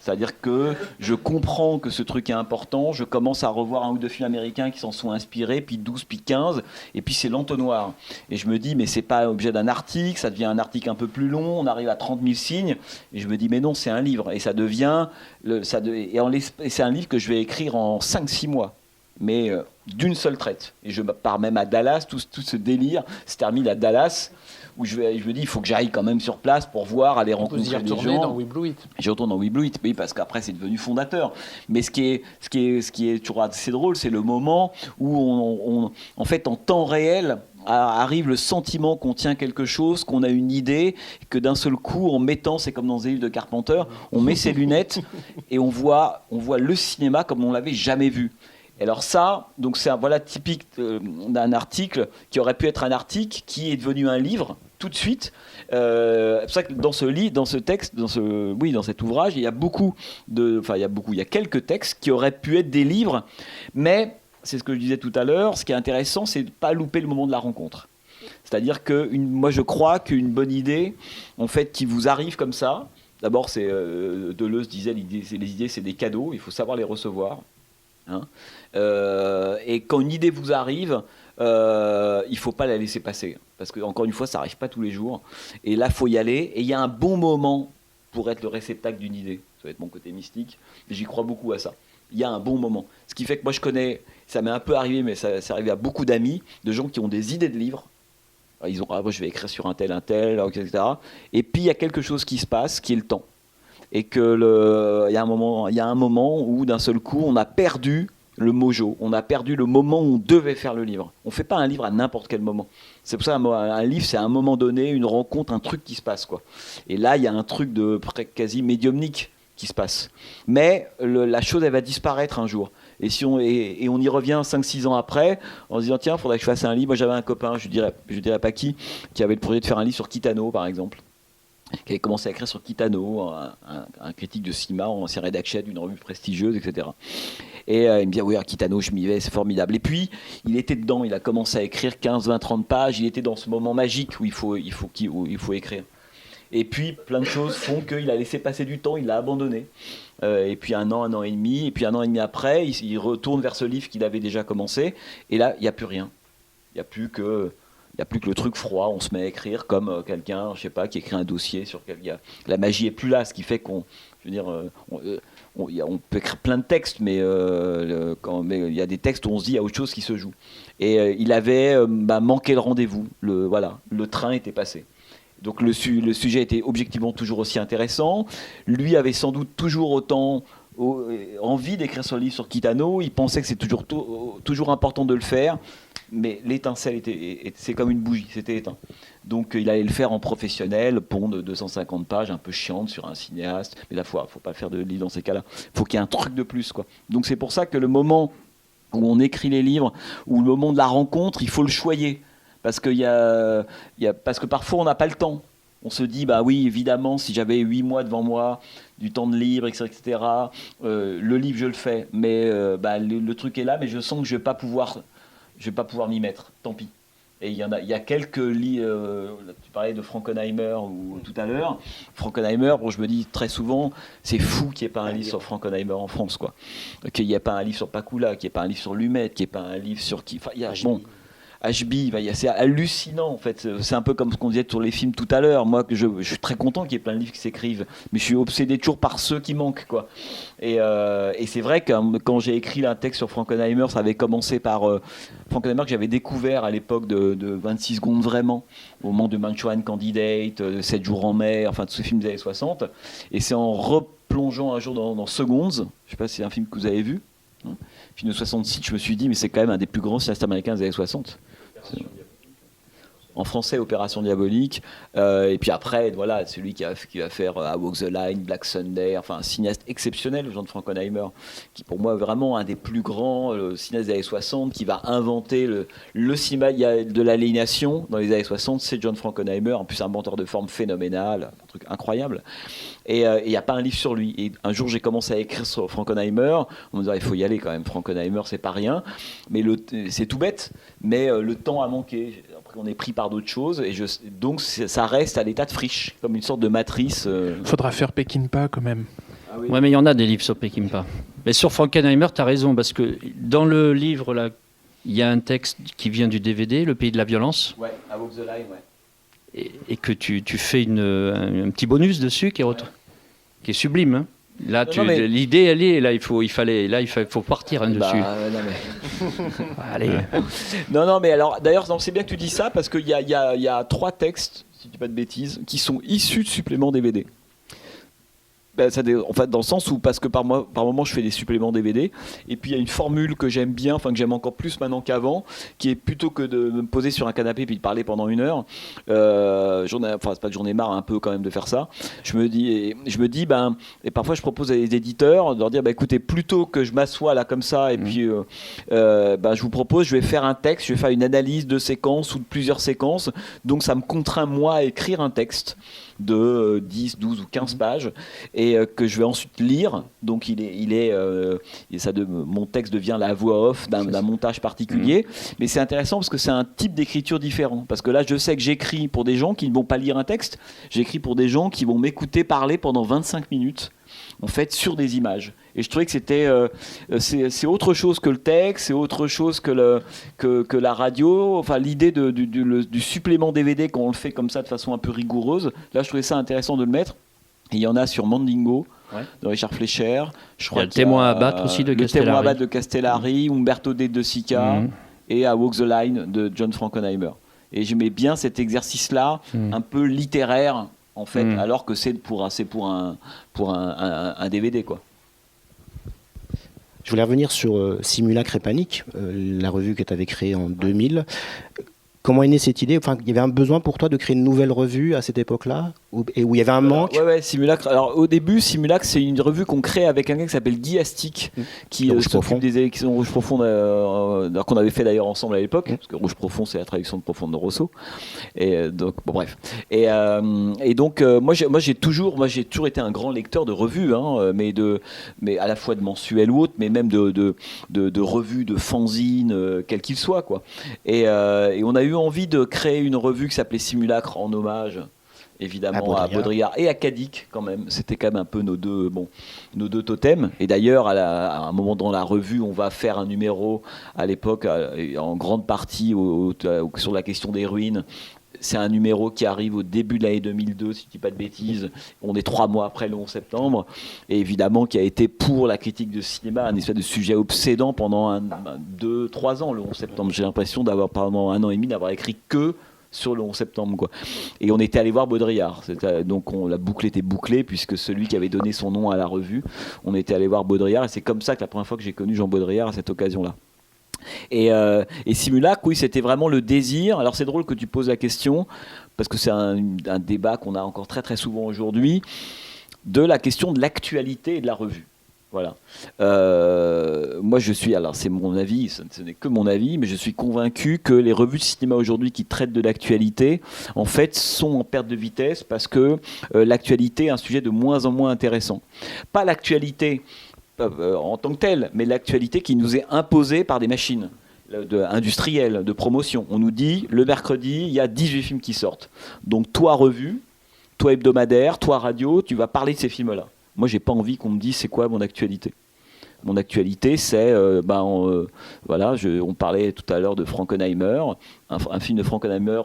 C'est-à-dire que je comprends que ce truc est important, je commence à revoir un ou deux films américains qui s'en sont inspirés, puis 12, puis 15, et puis c'est l'entonnoir. Et je me dis, mais c'est pas objet d'un article, ça devient un article un peu plus long, on arrive à 30 000 signes, et je me dis, mais non, c'est un livre, et ça devient... et c'est un livre que je vais écrire en 5-6 mois, mais d'une seule traite. Et je pars même à Dallas, tout ce délire se termine à Dallas, où je me dis, il faut que j'aille quand même sur place pour voir, aller rencontrer des gens. Vous y retournez dans We Blew It. J'y retourne dans We Blew It, oui, parce qu'après c'est devenu fondateur. Mais ce qui est toujours assez drôle, c'est le moment où en fait, en temps réel, arrive le sentiment qu'on tient quelque chose, qu'on a une idée, que d'un seul coup, en mettant, c'est comme dans des livres de Carpenter, on met ses lunettes et on voit le cinéma comme on l'avait jamais vu. Et alors ça, donc c'est voilà typique d'un article qui aurait pu être un article qui est devenu un livre tout de suite. C'est pour ça que dans ce texte, dans cet ouvrage, il y a quelques textes qui auraient pu être des livres, mais c'est ce que je disais tout à l'heure. Ce qui est intéressant, c'est de pas louper le moment de la rencontre. C'est-à-dire que moi, je crois qu'une bonne idée, en fait, qui vous arrive comme ça. D'abord, c'est Deleuze disait, les idées, c'est des cadeaux. Il faut savoir les recevoir. Hein. Et quand une idée vous arrive, il ne faut pas la laisser passer. Parce que, encore une fois, ça n'arrive pas tous les jours. Et là, il faut y aller. Et il y a un bon moment pour être le réceptacle d'une idée. Ça va être mon côté mystique. Mais j'y crois beaucoup à ça. Il y a un bon moment. Ce qui fait que moi, je connais, ça m'est un peu arrivé, mais ça c'est arrivé à beaucoup d'amis, de gens qui ont des idées de livres. Alors, ils ont, moi, je vais écrire sur un tel, etc. Et puis, il y a quelque chose qui se passe, qui est le temps. Et qu'il y a un moment où, d'un seul coup, on a perdu le mojo, on a perdu le moment où on devait faire le livre. On ne fait pas un livre à n'importe quel moment. C'est pour ça un livre, c'est à un moment donné, une rencontre, un truc qui se passe, quoi. Et là, il y a un truc de quasi médiumnique qui se passe. Mais la chose, elle va disparaître un jour. Et on y revient 5-6 ans après, en se disant, tiens, il faudrait que je fasse un livre. Moi, j'avais un copain, je dirais pas qui avait le projet de faire un livre sur Kitano, par exemple, qui avait commencé à écrire sur Kitano, un critique de cinéma, ancien rédacteur d'une revue prestigieuse, etc. Et il me dit, oui, Kitano, je m'y vais, c'est formidable. Et puis, il était dedans, il a commencé à écrire 15, 20, 30 pages, il était dans ce moment magique où il faut écrire. Et puis, plein de choses font qu'il a laissé passer du temps, il l'a abandonné. Et puis un an et demi, et puis un an et demi après, il retourne vers ce livre qu'il avait déjà commencé, et là, il n'y a plus rien. Il n'y a plus que le truc froid, on se met à écrire comme quelqu'un, je sais pas, qui écrit un dossier sur quelqu'un. La magie est plus là, ce qui fait qu'on, je veux dire, on peut écrire plein de textes, mais il y a des textes où on se dit il y a autre chose qui se joue. Et il avait manqué le rendez-vous, le train était passé. Donc le sujet était objectivement toujours aussi intéressant. Lui avait sans doute toujours autant envie d'écrire son livre sur Kitano. Il pensait que c'est toujours important de le faire. Mais l'étincelle c'est comme une bougie, c'était éteint. Donc il allait le faire en professionnel, pont de 250 pages, un peu chiante sur un cinéaste. Mais là, il ne faut pas faire de livre dans ces cas-là. Il faut qu'il y ait un truc de plus, quoi. Donc c'est pour ça que le moment où on écrit les livres, ou le moment de la rencontre, il faut le choyer. Parce que parfois, on n'a pas le temps. On se dit, bah oui, évidemment, si j'avais 8 mois devant moi, du temps de libre, etc., le livre, je le fais. Mais le truc est là, mais je sens que je ne vais pas pouvoir m'y mettre. Tant pis. Et il y a quelques livres, tu parlais de Frankenheimer tout à l'heure. Frankenheimer, je me dis très souvent, c'est fou qu'il n'y ait pas un livre sur Frankenheimer en France, quoi. Qu'il n'y ait pas un livre sur Pakula, qu'il n'y ait pas un livre sur Lumet, qu'il n'y ait pas un livre sur qui. Enfin, il y a HB, c'est hallucinant en fait. C'est un peu comme ce qu'on disait sur les films tout à l'heure. Moi, je suis très content qu'il y ait plein de livres qui s'écrivent, mais je suis obsédé toujours par ceux qui manquent, quoi. Et c'est vrai que quand j'ai écrit un texte sur Frankenheimer, ça avait commencé par Frankenheimer que j'avais découvert à l'époque de 26 secondes vraiment, au moment de Manchurian Candidate, 7 jours en mai, enfin tous ces films des années 60. Et c'est en replongeant un jour dans Seconds, je ne sais pas si c'est un film que vous avez vu, film de 66, je me suis dit, mais c'est quand même un des plus grands cinéastes américains des années 60. En français, Opération Diabolique. Et puis après, voilà, celui qui va faire A Walk the Line, Black Sunday, enfin un cinéaste exceptionnel, Jean de Frankenheimer, qui pour moi est vraiment un des plus grands cinéastes des années 60, qui va inventer le cinéma de l'aliénation dans les années 60, c'est John Frankenheimer, en plus un menteur de forme phénoménal, un truc incroyable. Et il n'y a pas un livre sur lui. Et un jour, j'ai commencé à écrire sur Frankenheimer. On me disait, il faut y aller quand même. Frankenheimer, c'est pas rien. Mais c'est tout bête. Mais le temps a manqué. Après, on est pris par d'autres choses. Et donc, ça reste à l'état de friche, comme une sorte de matrice. Faudra faire Peckinpah quand même. Ah oui. Ouais, mais il y en a des livres sur Peckinpah. Mais sur Frankenheimer, tu as raison, parce que dans le livre, là, il y a un texte qui vient du DVD, Le Pays de la Violence, Ouais, à Walk the Line, ouais. et que tu fais un petit bonus dessus qui est sublime. Hein. Là, Non, mais... l'idée, elle est là. Il faut partir dessus. Non, mais... Allez. non, mais alors, d'ailleurs, c'est bien que tu dis ça parce qu'il y a 3 textes, si je dis pas de bêtises, qui sont issus de suppléments DVD. Ben, en fait, dans le sens où, parce que par moment, je fais des suppléments DVD, et puis il y a une formule que j'aime bien, enfin que j'aime encore plus maintenant qu'avant, qui est plutôt que de me poser sur un canapé et puis de parler pendant 1 heure, c'est pas que j'en ai marre un peu quand même de faire ça, je me dis, et parfois je propose à des éditeurs de leur dire, écoutez, plutôt que je m'assois là comme ça, et puis je vous propose, je vais faire un texte, je vais faire une analyse de séquences ou de plusieurs séquences, donc ça me contraint moi à écrire un texte de 10, 12 ou 15 pages et que je vais ensuite lire. Donc mon texte devient la voix off d'un montage particulier. Mais c'est intéressant parce que c'est un type d'écriture différent. Parce que là, je sais que j'écris pour des gens qui ne vont pas lire un texte. J'écris pour des gens qui vont m'écouter parler pendant 25 minutes, en fait, sur des images. Et je trouvais que c'est autre chose que le texte, c'est autre chose que la radio. Enfin, l'idée du supplément DVD, quand on le fait comme ça de façon un peu rigoureuse, là, je trouvais ça intéressant de le mettre. Et il y en a sur Mandingo, de Richard Fleischer. Je crois il y a le témoin à abattre aussi de Castellari. Le témoin à battre de Castellari, Umberto De Sica, et à Walk the Line de John Frankenheimer. Et j'aimais bien cet exercice-là, un peu littéraire, en fait, alors que c'est pour un DVD, quoi. Je voulais revenir sur Simulacre et Panique, la revue que tu avais créée en 2000. Comment est née cette idée ? Enfin, il y avait un besoin pour toi de créer une nouvelle revue à cette époque-là, où il y avait un manque ? Ouais, Simulacre. Alors au début, Simulacre, c'est une revue qu'on crée avec un gars qui s'appelle Guy Astic, qui s'occupe des élections Rouge Profond, qu'on avait fait d'ailleurs ensemble à l'époque, parce que Rouge Profond, c'est la traduction de Profonde de Rousseau. Et donc, bon, bref. Et donc, moi, j'ai toujours été un grand lecteur de revues, mais à la fois de mensuels ou autres, mais même de revues, de fanzines, quel qu'il soit, quoi. Et on a eu envie de créer une revue qui s'appelait Simulacre, en hommage évidemment à Baudrillard et à Cadic quand même. C'était quand même un peu nos deux totems. Et d'ailleurs, à un moment dans la revue, on va faire un numéro à l'époque en grande partie sur la question des ruines. C'est un numéro qui arrive au début de l'année 2002, si je ne dis pas de bêtises. On est 3 mois après le 11 septembre. Et évidemment, qui a été pour la critique de cinéma un espèce de sujet obsédant pendant 2-3 ans, le 11 septembre. J'ai l'impression d'avoir, pendant 1 an et demi, d'avoir écrit que sur le 11 septembre, quoi. Et on était allé voir Baudrillard. Donc la boucle était bouclée, puisque celui qui avait donné son nom à la revue, on était allé voir Baudrillard. Et c'est comme ça que la première fois que j'ai connu Jean Baudrillard à cette occasion-là. Et Simulacre, oui, c'était vraiment le désir. Alors c'est drôle que tu poses la question, parce que c'est un débat qu'on a encore très très souvent aujourd'hui, de la question de l'actualité et de la revue. Voilà. Moi je suis, alors c'est mon avis, ce n'est que mon avis, mais je suis convaincu que les revues de cinéma aujourd'hui qui traitent de l'actualité, en fait, sont en perte de vitesse, parce que l'actualité est un sujet de moins en moins intéressant. Pas l'actualité en tant que telle, mais l'actualité qui nous est imposée par des machines industrielles, de promotion. On nous dit, le mercredi, il y a 18 films qui sortent. Donc toi, revue, toi, hebdomadaire, toi, radio, tu vas parler de ces films-là. Moi, j'ai pas envie qu'on me dise c'est quoi mon actualité. Mon actualité, c'est, on parlait tout à l'heure de Frankenheimer. Un film de Frankenheimer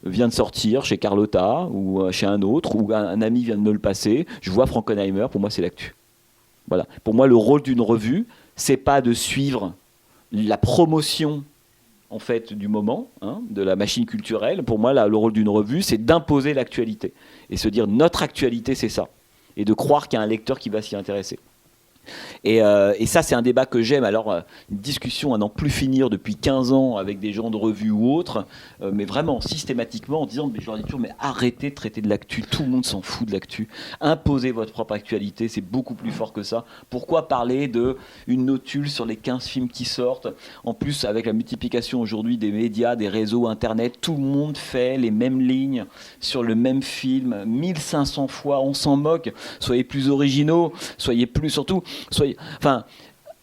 vient de sortir chez Carlotta ou chez un autre, ou un ami vient de me le passer. Je vois Frankenheimer, pour moi, c'est l'actu. Voilà. Pour moi, le rôle d'une revue, c'est pas de suivre la promotion, en fait, du moment, de la machine culturelle. Pour moi, le rôle d'une revue, c'est d'imposer l'actualité et se dire notre actualité, c'est ça, et de croire qu'il y a un lecteur qui va s'y intéresser. Et ça, c'est un débat que j'aime. Alors, une discussion à n'en plus finir depuis 15 ans avec des gens de revues ou autres, mais vraiment systématiquement en disant, je leur dis toujours, mais arrêtez de traiter de l'actu, tout le monde s'en fout de l'actu. Imposez votre propre actualité, c'est beaucoup plus fort que ça. Pourquoi parler d'une notule sur les 15 films qui sortent ? En plus, avec la multiplication aujourd'hui des médias, des réseaux, Internet, tout le monde fait les mêmes lignes sur le même film 1500 fois, on s'en moque. Soyez plus originaux, soyez plus, surtout...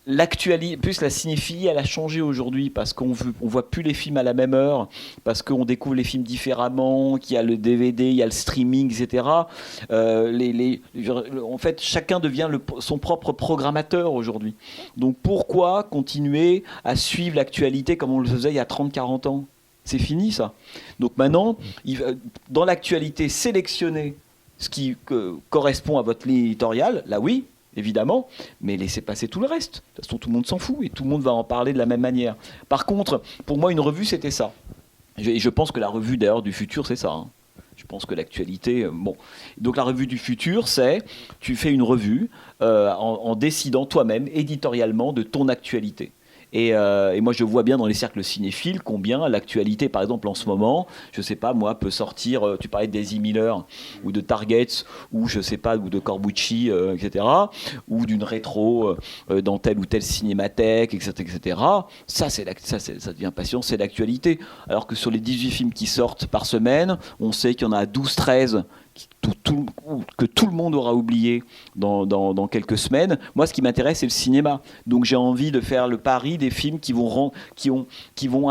l'actualité, plus la cinéphilie, elle a changé aujourd'hui parce qu'on voit plus les films à la même heure, parce qu'on découvre les films différemment, qu'il y a le DVD, il y a le streaming, etc. En fait, chacun devient son propre programmateur aujourd'hui. Donc pourquoi continuer à suivre l'actualité comme on le faisait il y a 30-40 ans ? C'est fini ça. Donc maintenant, dans l'actualité, sélectionnez ce qui correspond à votre ligne éditoriale, là oui, évidemment, mais laissez passer tout le reste. De toute façon, tout le monde s'en fout et tout le monde va en parler de la même manière. Par contre, pour moi, une revue, c'était ça. Et je pense que la revue, d'ailleurs, du futur, c'est ça. Hein. Je pense que l'actualité... bon. Donc la revue du futur, c'est... Tu fais une revue en décidant toi-même, éditorialement, de ton actualité. Et moi, je vois bien dans les cercles cinéphiles combien l'actualité, par exemple, en ce moment, je sais pas, moi, peut sortir, tu parlais de Daisy Miller, ou de Targets, ou je sais pas, ou de Corbucci, etc., ou d'une rétro dans telle ou telle cinémathèque, etc., etc. Ça devient patient, c'est l'actualité. Alors que sur les 18 films qui sortent par semaine, on sait qu'il y en a 12-13 que tout le monde aura oublié dans quelques semaines. Moi, ce qui m'intéresse, c'est le cinéma. Donc, j'ai envie de faire le pari des films qui vont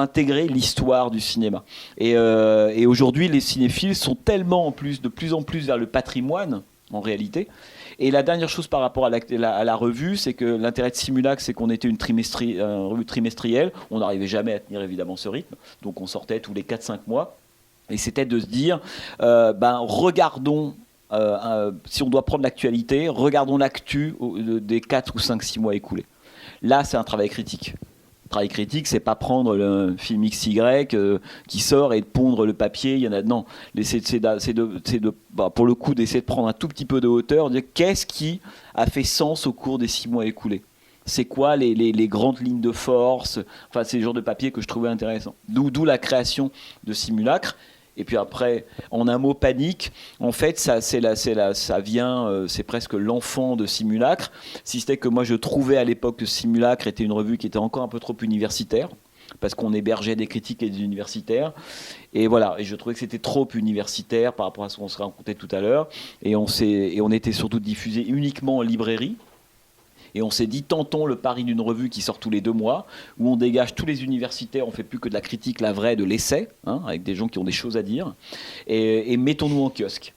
intégrer l'histoire du cinéma. Et aujourd'hui, les cinéphiles sont tellement de plus en plus vers le patrimoine, en réalité. Et la dernière chose par rapport à la revue, c'est que l'intérêt de Simulacre, c'est qu'on était une revue trimestrielle. On n'arrivait jamais à tenir évidemment ce rythme. Donc, on sortait tous les 4-5 mois. Et c'était de se dire, regardons, si on doit prendre l'actualité, regardons l'actu des 4 ou 5-6 mois écoulés. Là, c'est un travail critique. Le travail critique, c'est pas prendre le film XY qui sort et de pondre le papier. Il y en a, non, pour le coup, d'essayer de prendre un tout petit peu de hauteur, de dire qu'est-ce qui a fait sens au cours des 6 mois écoulés. C'est quoi les grandes lignes de force. Enfin, c'est le genre de papier que je trouvais intéressant. D'où la création de Simulacre. Et puis après, en un mot, Panique, en fait, ça vient, c'est presque l'enfant de Simulacre. Si c'était que moi, je trouvais à l'époque que Simulacre était une revue qui était encore un peu trop universitaire, parce qu'on hébergeait des critiques et des universitaires. Et voilà, et je trouvais que c'était trop universitaire par rapport à ce qu'on se racontait tout à l'heure. Et on était surtout diffusé uniquement en librairie. Et on s'est dit, tentons le pari d'une revue qui sort tous les 2 mois, où on dégage tous les universitaires, on ne fait plus que de la critique, la vraie, de l'essai, hein, avec des gens qui ont des choses à dire, et mettons-nous en kiosque.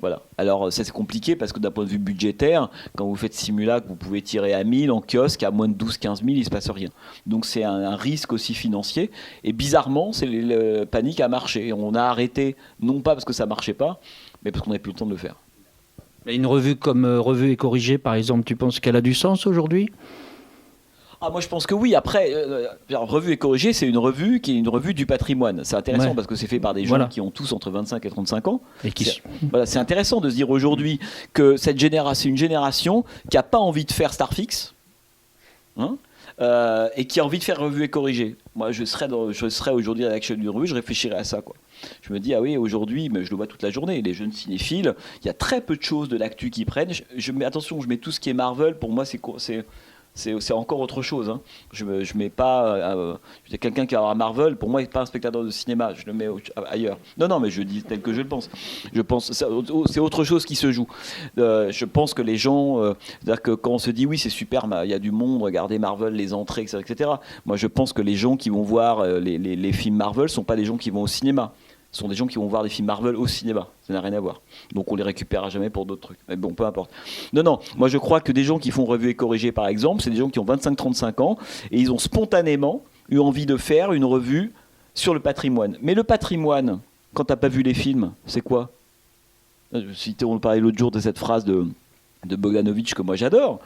Voilà. Alors ça c'est compliqué parce que d'un point de vue budgétaire, quand vous faites Simulacre, vous pouvez tirer à 1000 en kiosque, à moins de 12-15 000, il ne se passe rien. Donc c'est un risque aussi financier. Et bizarrement, le Panique a marché. On a arrêté, non pas parce que ça ne marchait pas, mais parce qu'on n'avait plus le temps de le faire. Une revue comme Revue et Corrigée, par exemple, tu penses qu'elle a du sens aujourd'hui ? Moi je pense que oui. Après, Revue et Corrigée, c'est une revue qui est une revue du patrimoine. C'est intéressant parce que c'est fait par des gens qui ont tous entre 25 et 35 ans. Et c'est intéressant de se dire aujourd'hui que c'est une génération qui n'a pas envie de faire Starfix, hein, et qui a envie de faire Revue et Corrigée. Moi je serais aujourd'hui à l'action d'une revue, je réfléchirais à ça, quoi. Je me dis, ah oui, aujourd'hui, mais je le vois toute la journée, les jeunes cinéphiles, il y a très peu de choses de l'actu qui prennent. Attention, je mets tout ce qui est Marvel, pour moi, c'est encore autre chose. Hein. Je mets pas... quelqu'un qui a Marvel, pour moi, il n'est pas un spectateur de cinéma, je le mets ailleurs. Non, mais je dis tel que je le pense. Je pense c'est autre chose qui se joue. Je pense que les gens... c'est-à-dire que quand on se dit, oui, c'est super, il y a du monde, regardez Marvel, les entrées, etc. Moi, je pense que les gens qui vont voir les films Marvel ne sont pas des gens qui vont au cinéma. Ce sont des gens qui vont voir des films Marvel au cinéma. Ça n'a rien à voir. Donc on les récupérera jamais pour d'autres trucs. Mais bon, peu importe. Non. Moi, je crois que des gens qui font Revue et Corrigée, par exemple, c'est des gens qui ont 25-35 ans et ils ont spontanément eu envie de faire une revue sur le patrimoine. Mais le patrimoine, quand tu n'as pas vu les films, c'est quoi ? On parlait l'autre jour de cette phrase de Bogdanovich que moi j'adore,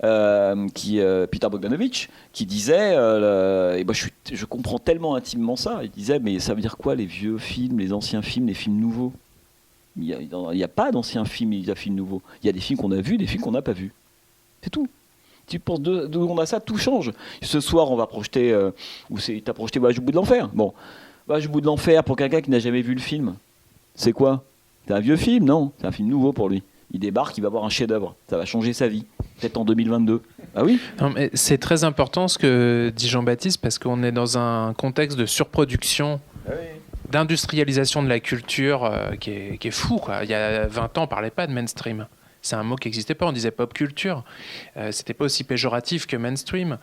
Peter Bogdanovich, qui disait, et moi je comprends tellement intimement ça, il disait, mais ça veut dire quoi les vieux films, les anciens films, les films nouveaux ? Il n'y a pas d'anciens films et de films nouveaux. Il y a des films qu'on a vus, des films qu'on n'a pas vus. C'est tout. Tu penses d'où on a ça, tout change. Ce soir, on va projeter, t'as projeté Voyage au bout de l'enfer. Bon, Voyage au bout de l'enfer, pour quelqu'un qui n'a jamais vu le film, c'est quoi ? C'est un vieux film, non ? C'est un film nouveau pour lui. Il débarque, il va voir un chef-d'œuvre. Ça va changer sa vie. Peut-être en 2022. Ah oui ? Non, mais c'est très important ce que dit Jean-Baptiste, parce qu'on est dans un contexte de surproduction, d'industrialisation de la culture qui est fou, quoi. Il y a 20 ans, on ne parlait pas de mainstream. C'est un mot qui n'existait pas, on disait pop culture. C'était pas aussi péjoratif que mainstream.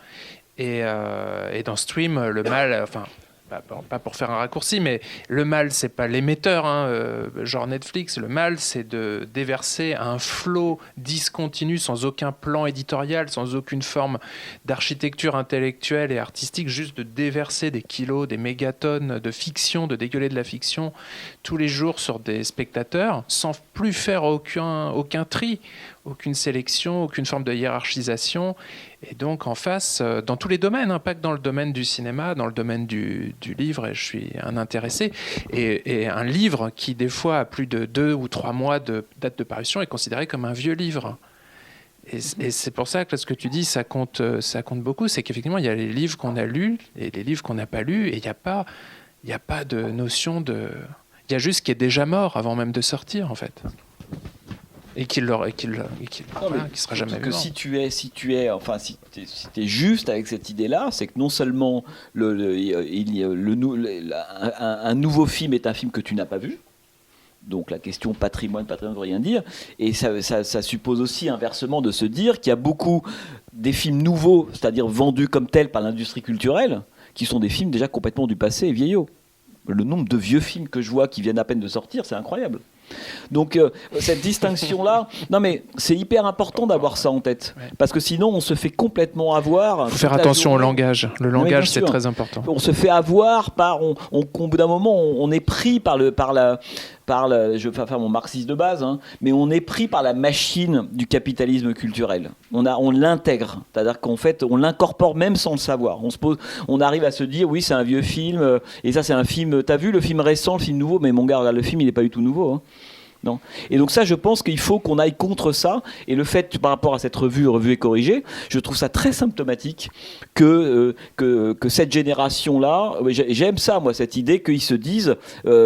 Et dans stream, le mal, enfin, pas pour faire un raccourci, mais le mal, c'est pas l'émetteur, genre Netflix. Le mal, c'est de déverser un flot discontinu, sans aucun plan éditorial, sans aucune forme d'architecture intellectuelle et artistique, juste de déverser des kilos, des mégatonnes de fiction, de dégueuler de la fiction tous les jours sur des spectateurs, sans plus faire aucun tri, aucune sélection, aucune forme de hiérarchisation. Et donc en face, dans tous les domaines, pas que dans le domaine du cinéma, dans le domaine du livre, et je suis un intéressé, et un livre qui des fois a plus de 2 ou 3 mois de date de parution est considéré comme un vieux livre. Et c'est pour ça que ce que tu dis, ça compte beaucoup, c'est qu'effectivement il y a les livres qu'on a lus et les livres qu'on n'a pas lus, et il n'y a pas de notion de... Il y a juste ce qui est déjà mort avant même de sortir en fait. Et qui sera jamais que vivant. si tu es juste avec cette idée-là, c'est que non seulement un nouveau film est un film que tu n'as pas vu, donc la question patrimoine ne veut rien dire, et ça suppose aussi inversement de se dire qu'il y a beaucoup des films nouveaux, c'est-à-dire vendus comme tels par l'industrie culturelle, qui sont des films déjà complètement du passé et vieillots. Le nombre de vieux films que je vois qui viennent à peine de sortir, c'est incroyable. Donc cette distinction-là, non mais c'est hyper important d'avoir ça en tête, parce que sinon on se fait complètement avoir. Il faut faire attention au langage. Le langage, c'est très important. On se fait avoir par, au bout d'un moment, on est pris par la, je vais faire mon marxiste de base, mais on est pris par la machine du capitalisme culturel. On l'intègre, c'est-à-dire qu'en fait on l'incorpore même sans le savoir. On arrive à se dire oui c'est un vieux film, et ça c'est un film. T'as vu le film récent, le film nouveau, mais mon gars regarde le film, il n'est pas du tout nouveau. Non. Et donc ça, je pense qu'il faut qu'on aille contre ça. Et le fait, par rapport à cette revue et corrigée, je trouve ça très symptomatique que cette génération-là, j'aime ça, moi, cette idée qu'ils se disent,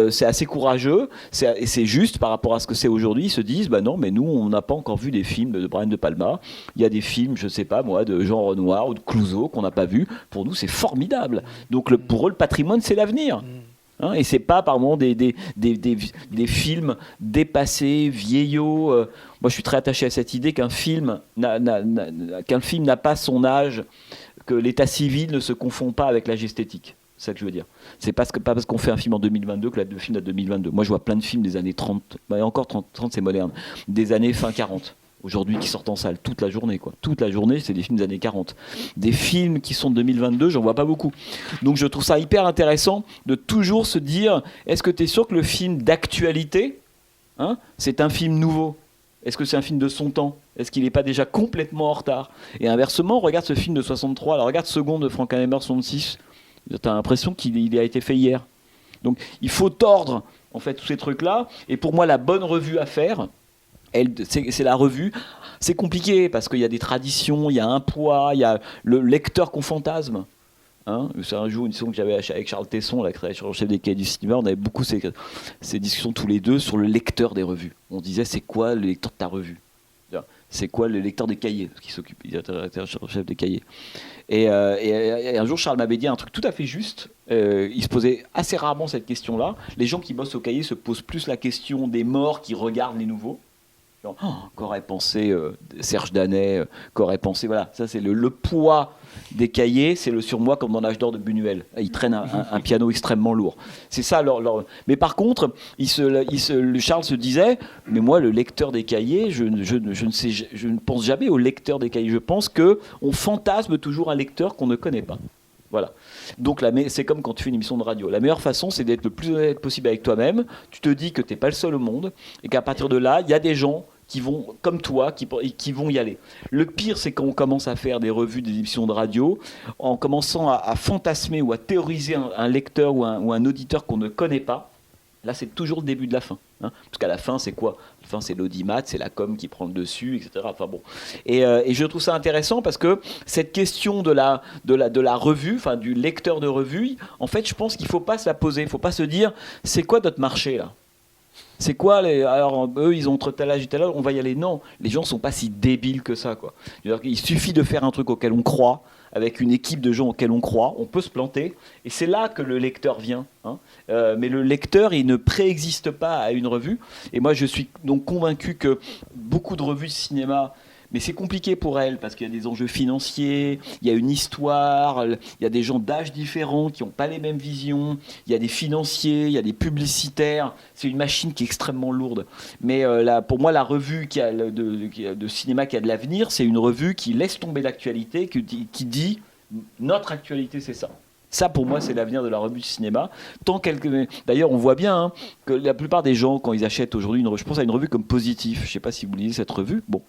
c'est assez courageux, et c'est juste par rapport à ce que c'est aujourd'hui, ils se disent, bah non, mais nous, on n'a pas encore vu des films de Brian De Palma. Il y a des films, je sais pas moi, de Jean Renoir ou de Clouzot qu'on n'a pas vu. Pour nous, c'est formidable. Donc pour eux, le patrimoine, c'est l'avenir. Et c'est pas par moment des films dépassés, vieillots. Moi, je suis très attaché à cette idée qu'un film n'a pas son âge, que l'état civil ne se confond pas avec l'âge esthétique. C'est ça que je veux dire. C'est pas parce qu'on fait un film en 2022 que le film date de 2022. Moi, je vois plein de films des années 30, et encore 30 c'est moderne, des années fin 40. Aujourd'hui, qui sortent en salle toute la journée, quoi. Toute la journée, c'est des films des années 40. Des films qui sont de 2022, j'en vois pas beaucoup. Donc je trouve ça hyper intéressant de toujours se dire, est-ce que tu es sûr que le film d'actualité, c'est un film nouveau ? Est-ce que c'est un film de son temps ? Est-ce qu'il n'est pas déjà complètement en retard ? Et inversement, regarde ce film de 63, alors regarde Seconde de Frankenheimer 66, tu as l'impression qu'il a été fait hier. Donc il faut tordre, en fait, tous ces trucs-là. Et pour moi, la bonne revue à faire, c'est la revue. C'est compliqué parce qu'il y a des traditions, il y a un poids, il y a le lecteur qu'on fantasme. C'est un jour, une discussion que j'avais avec Charles Tesson, le chef des cahiers du cinéma, on avait beaucoup ces discussions tous les deux sur le lecteur des revues. On disait, c'est quoi le lecteur de ta revue ? C'est quoi le lecteur des cahiers ? Parce qu'il s'occupe, il était chef des cahiers. Et un jour, Charles m'avait dit un truc tout à fait juste. Il se posait assez rarement cette question-là. Les gens qui bossent au cahier se posent plus la question des morts qui regardent les nouveaux. Qu'aurait pensé Serge Danet, qu'aurait pensé, voilà, ça c'est le poids des cahiers, c'est le surmoi comme dans l'âge d'or de Buñuel. Il traîne un piano extrêmement lourd. C'est ça Mais par contre, Charles se disait, mais moi le lecteur des cahiers, je ne pense jamais au lecteur des cahiers. Je pense qu'on fantasme toujours un lecteur qu'on ne connaît pas. Voilà. Donc c'est comme quand tu fais une émission de radio. La meilleure façon, c'est d'être le plus honnête possible avec toi-même. Tu te dis que tu n'es pas le seul au monde et qu'à partir de là, il y a des gens qui vont, comme toi, qui vont y aller. Le pire, c'est quand on commence à faire des revues, des émissions de radio, en commençant à fantasmer ou à théoriser un lecteur ou un auditeur qu'on ne connaît pas. Là, c'est toujours le début de la fin. Parce qu'à la fin, c'est quoi ? La fin, c'est l'audimat, c'est la com qui prend le dessus, etc. Enfin bon. Et je trouve ça intéressant parce que cette question de la revue, enfin du lecteur de revue, en fait, je pense qu'il ne faut pas se la poser. Il ne faut pas se dire, c'est quoi notre marché là ? C'est quoi alors eux ils ont entre tel âge et tel âge, on va y aller. Non, les gens sont pas si débiles que ça, quoi. Il suffit de faire un truc auquel on croit, avec une équipe de gens auxquels on croit, on peut se planter, et c'est là que le lecteur vient. Mais le lecteur, il ne préexiste pas à une revue, et moi je suis donc convaincu que beaucoup de revues de cinéma, mais c'est compliqué pour elles, parce qu'il y a des enjeux financiers, il y a une histoire, il y a des gens d'âge différents qui n'ont pas les mêmes visions, il y a des financiers, il y a des publicitaires, c'est une machine qui est extrêmement lourde. Mais pour moi, la revue de cinéma qui a de l'avenir, c'est une revue qui laisse tomber l'actualité, qui dit « notre actualité, c'est ça ». Ça, pour moi, c'est l'avenir de la revue de cinéma. D'ailleurs, on voit bien que la plupart des gens, quand ils achètent aujourd'hui une revue, je pense à une revue comme Positif, je ne sais pas si vous lisez cette revue, bon.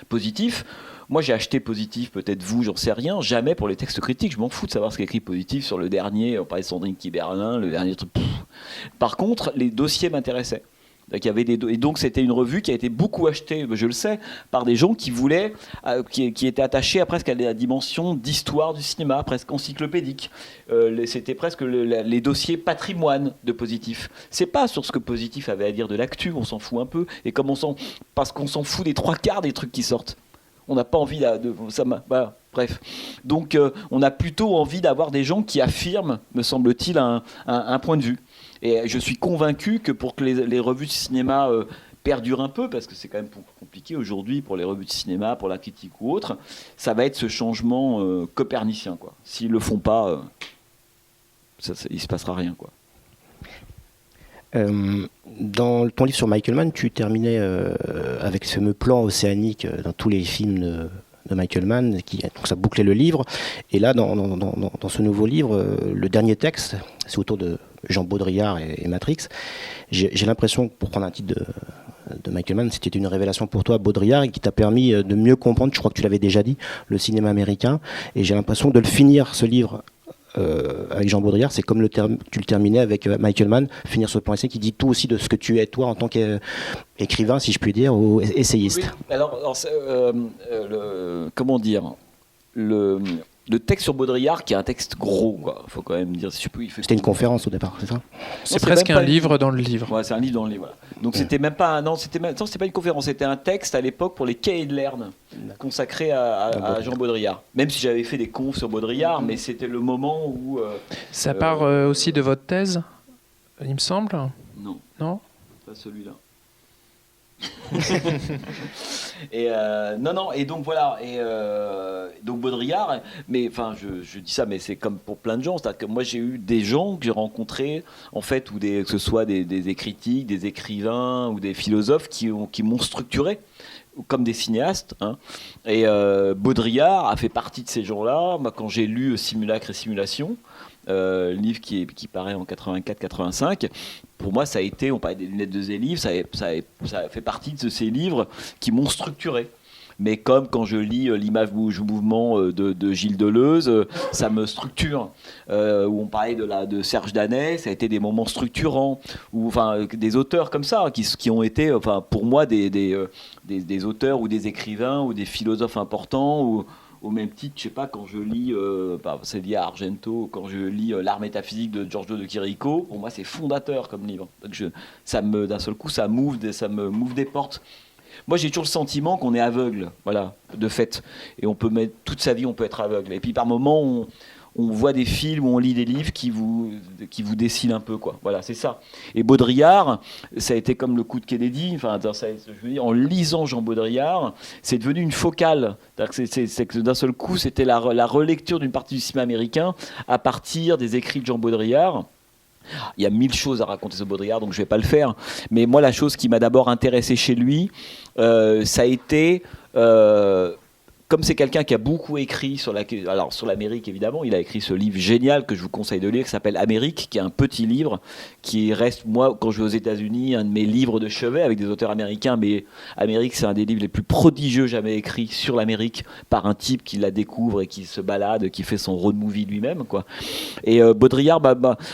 Positif, moi j'ai acheté Positif, peut-être vous, j'en sais rien, jamais pour les textes critiques, je m'en fous de savoir ce qu'écrit Positif sur le dernier, on parlait de Sandrine Kiberlin, le dernier truc. Par contre, les dossiers m'intéressaient. Donc, et donc c'était une revue qui a été beaucoup achetée, je le sais, par des gens qui voulaient, qui étaient attachés presque à la dimension d'histoire du cinéma, presque encyclopédique. C'était presque les dossiers patrimoine de Positif. C'est pas sur ce que Positif avait à dire de l'actu, on s'en fout un peu, et parce qu'on s'en fout des 3/4 des trucs qui sortent. On n'a pas envie voilà, bref. Donc on a plutôt envie d'avoir des gens qui affirment, me semble-t-il, un point de vue. Et je suis convaincu que pour que les revues de cinéma perdurent un peu, parce que c'est quand même compliqué aujourd'hui pour les revues de cinéma, pour la critique ou autre, ça va être ce changement copernicien, quoi. S'ils le font pas, il se passera rien, quoi. Dans ton livre sur Michael Mann, tu terminais avec ce fameux plan océanique dans tous les films de Michael Mann, donc ça bouclait le livre. Et là, dans ce nouveau livre, le dernier texte, c'est autour de Jean Baudrillard et Matrix. J'ai l'impression, pour prendre un titre de Michael Mann, c'était une révélation pour toi, Baudrillard, et qui t'a permis de mieux comprendre, je crois que tu l'avais déjà dit, le cinéma américain. Et j'ai l'impression de le finir, ce livre, avec Jean Baudrillard, c'est comme tu le terminais avec Michael Mann, finir ce plan essai qui dit tout aussi de ce que tu es toi en tant qu'écrivain, si je puis dire, ou essayiste. Oui. Alors comment dire, le texte sur Baudrillard, qui est un texte gros, il faut quand même dire. C'était une conférence au départ, c'est ça? C'est presque un livre dans le livre. Ouais, c'est un livre dans le livre. Voilà. Donc c'était même pas c'était pas une conférence, c'était un texte à l'époque pour les cahiers de Lerne, consacré à Jean Baudrillard. Même si j'avais fait des confs sur Baudrillard, mais c'était le moment où. Ça part aussi de votre thèse, il me semble. Non. Non. Pas celui-là. Et non, et donc voilà, et donc Baudrillard, mais enfin je dis ça, mais c'est comme pour plein de gens, c'est-à-dire que moi j'ai eu des gens que j'ai rencontrés en fait, ou que ce soit des critiques, des écrivains ou des philosophes qui m'ont structuré comme des cinéastes, et Baudrillard a fait partie de ces gens-là. Moi, quand j'ai lu Simulacre et Simulation, livre qui paraît en 84-85, pour moi ça a été, on parlait des lunettes de Zélive, ça a fait partie de ces livres qui m'ont structuré. Mais comme quand je lis L'image bouge mouvement de Gilles Deleuze, ça me structure. Où on parlait de Serge Danet, ça a été des moments structurants. Ou enfin des auteurs comme ça qui ont été, enfin pour moi des auteurs ou des écrivains ou des philosophes importants. Ou au même titre, je sais pas, quand je lis, c'est lié à Argento, quand je lis L'art métaphysique de Giorgio de Chirico, pour moi c'est fondateur comme livre. Donc d'un seul coup, ça me m'ouvre des portes. Moi, j'ai toujours le sentiment qu'on est aveugle, voilà, de fait. Et on peut mettre toute sa vie, on peut être aveugle. Et puis par moments, on voit des films ou on lit des livres qui vous dessinent un peu, quoi. Voilà, c'est ça. Et Baudrillard, ça a été comme le coup de Kennedy. Enfin, je veux dire, en lisant Jean Baudrillard, c'est devenu une focale. C'est que d'un seul coup, c'était la relecture d'une partie du cinéma américain à partir des écrits de Jean Baudrillard. Il y a 1000 choses à raconter sur Baudrillard, donc je ne vais pas le faire. Mais moi, la chose qui m'a d'abord intéressé chez lui, ça a été... comme c'est quelqu'un qui a beaucoup écrit sur l'Amérique, évidemment, il a écrit ce livre génial que je vous conseille de lire, qui s'appelle Amérique, qui est un petit livre, qui reste, moi, quand je vais aux États-Unis, un de mes livres de chevet avec des auteurs américains. Mais Amérique, c'est un des livres les plus prodigieux jamais écrits sur l'Amérique par un type qui la découvre et qui se balade, qui fait son road movie lui-même, quoi. Et Baudrillard,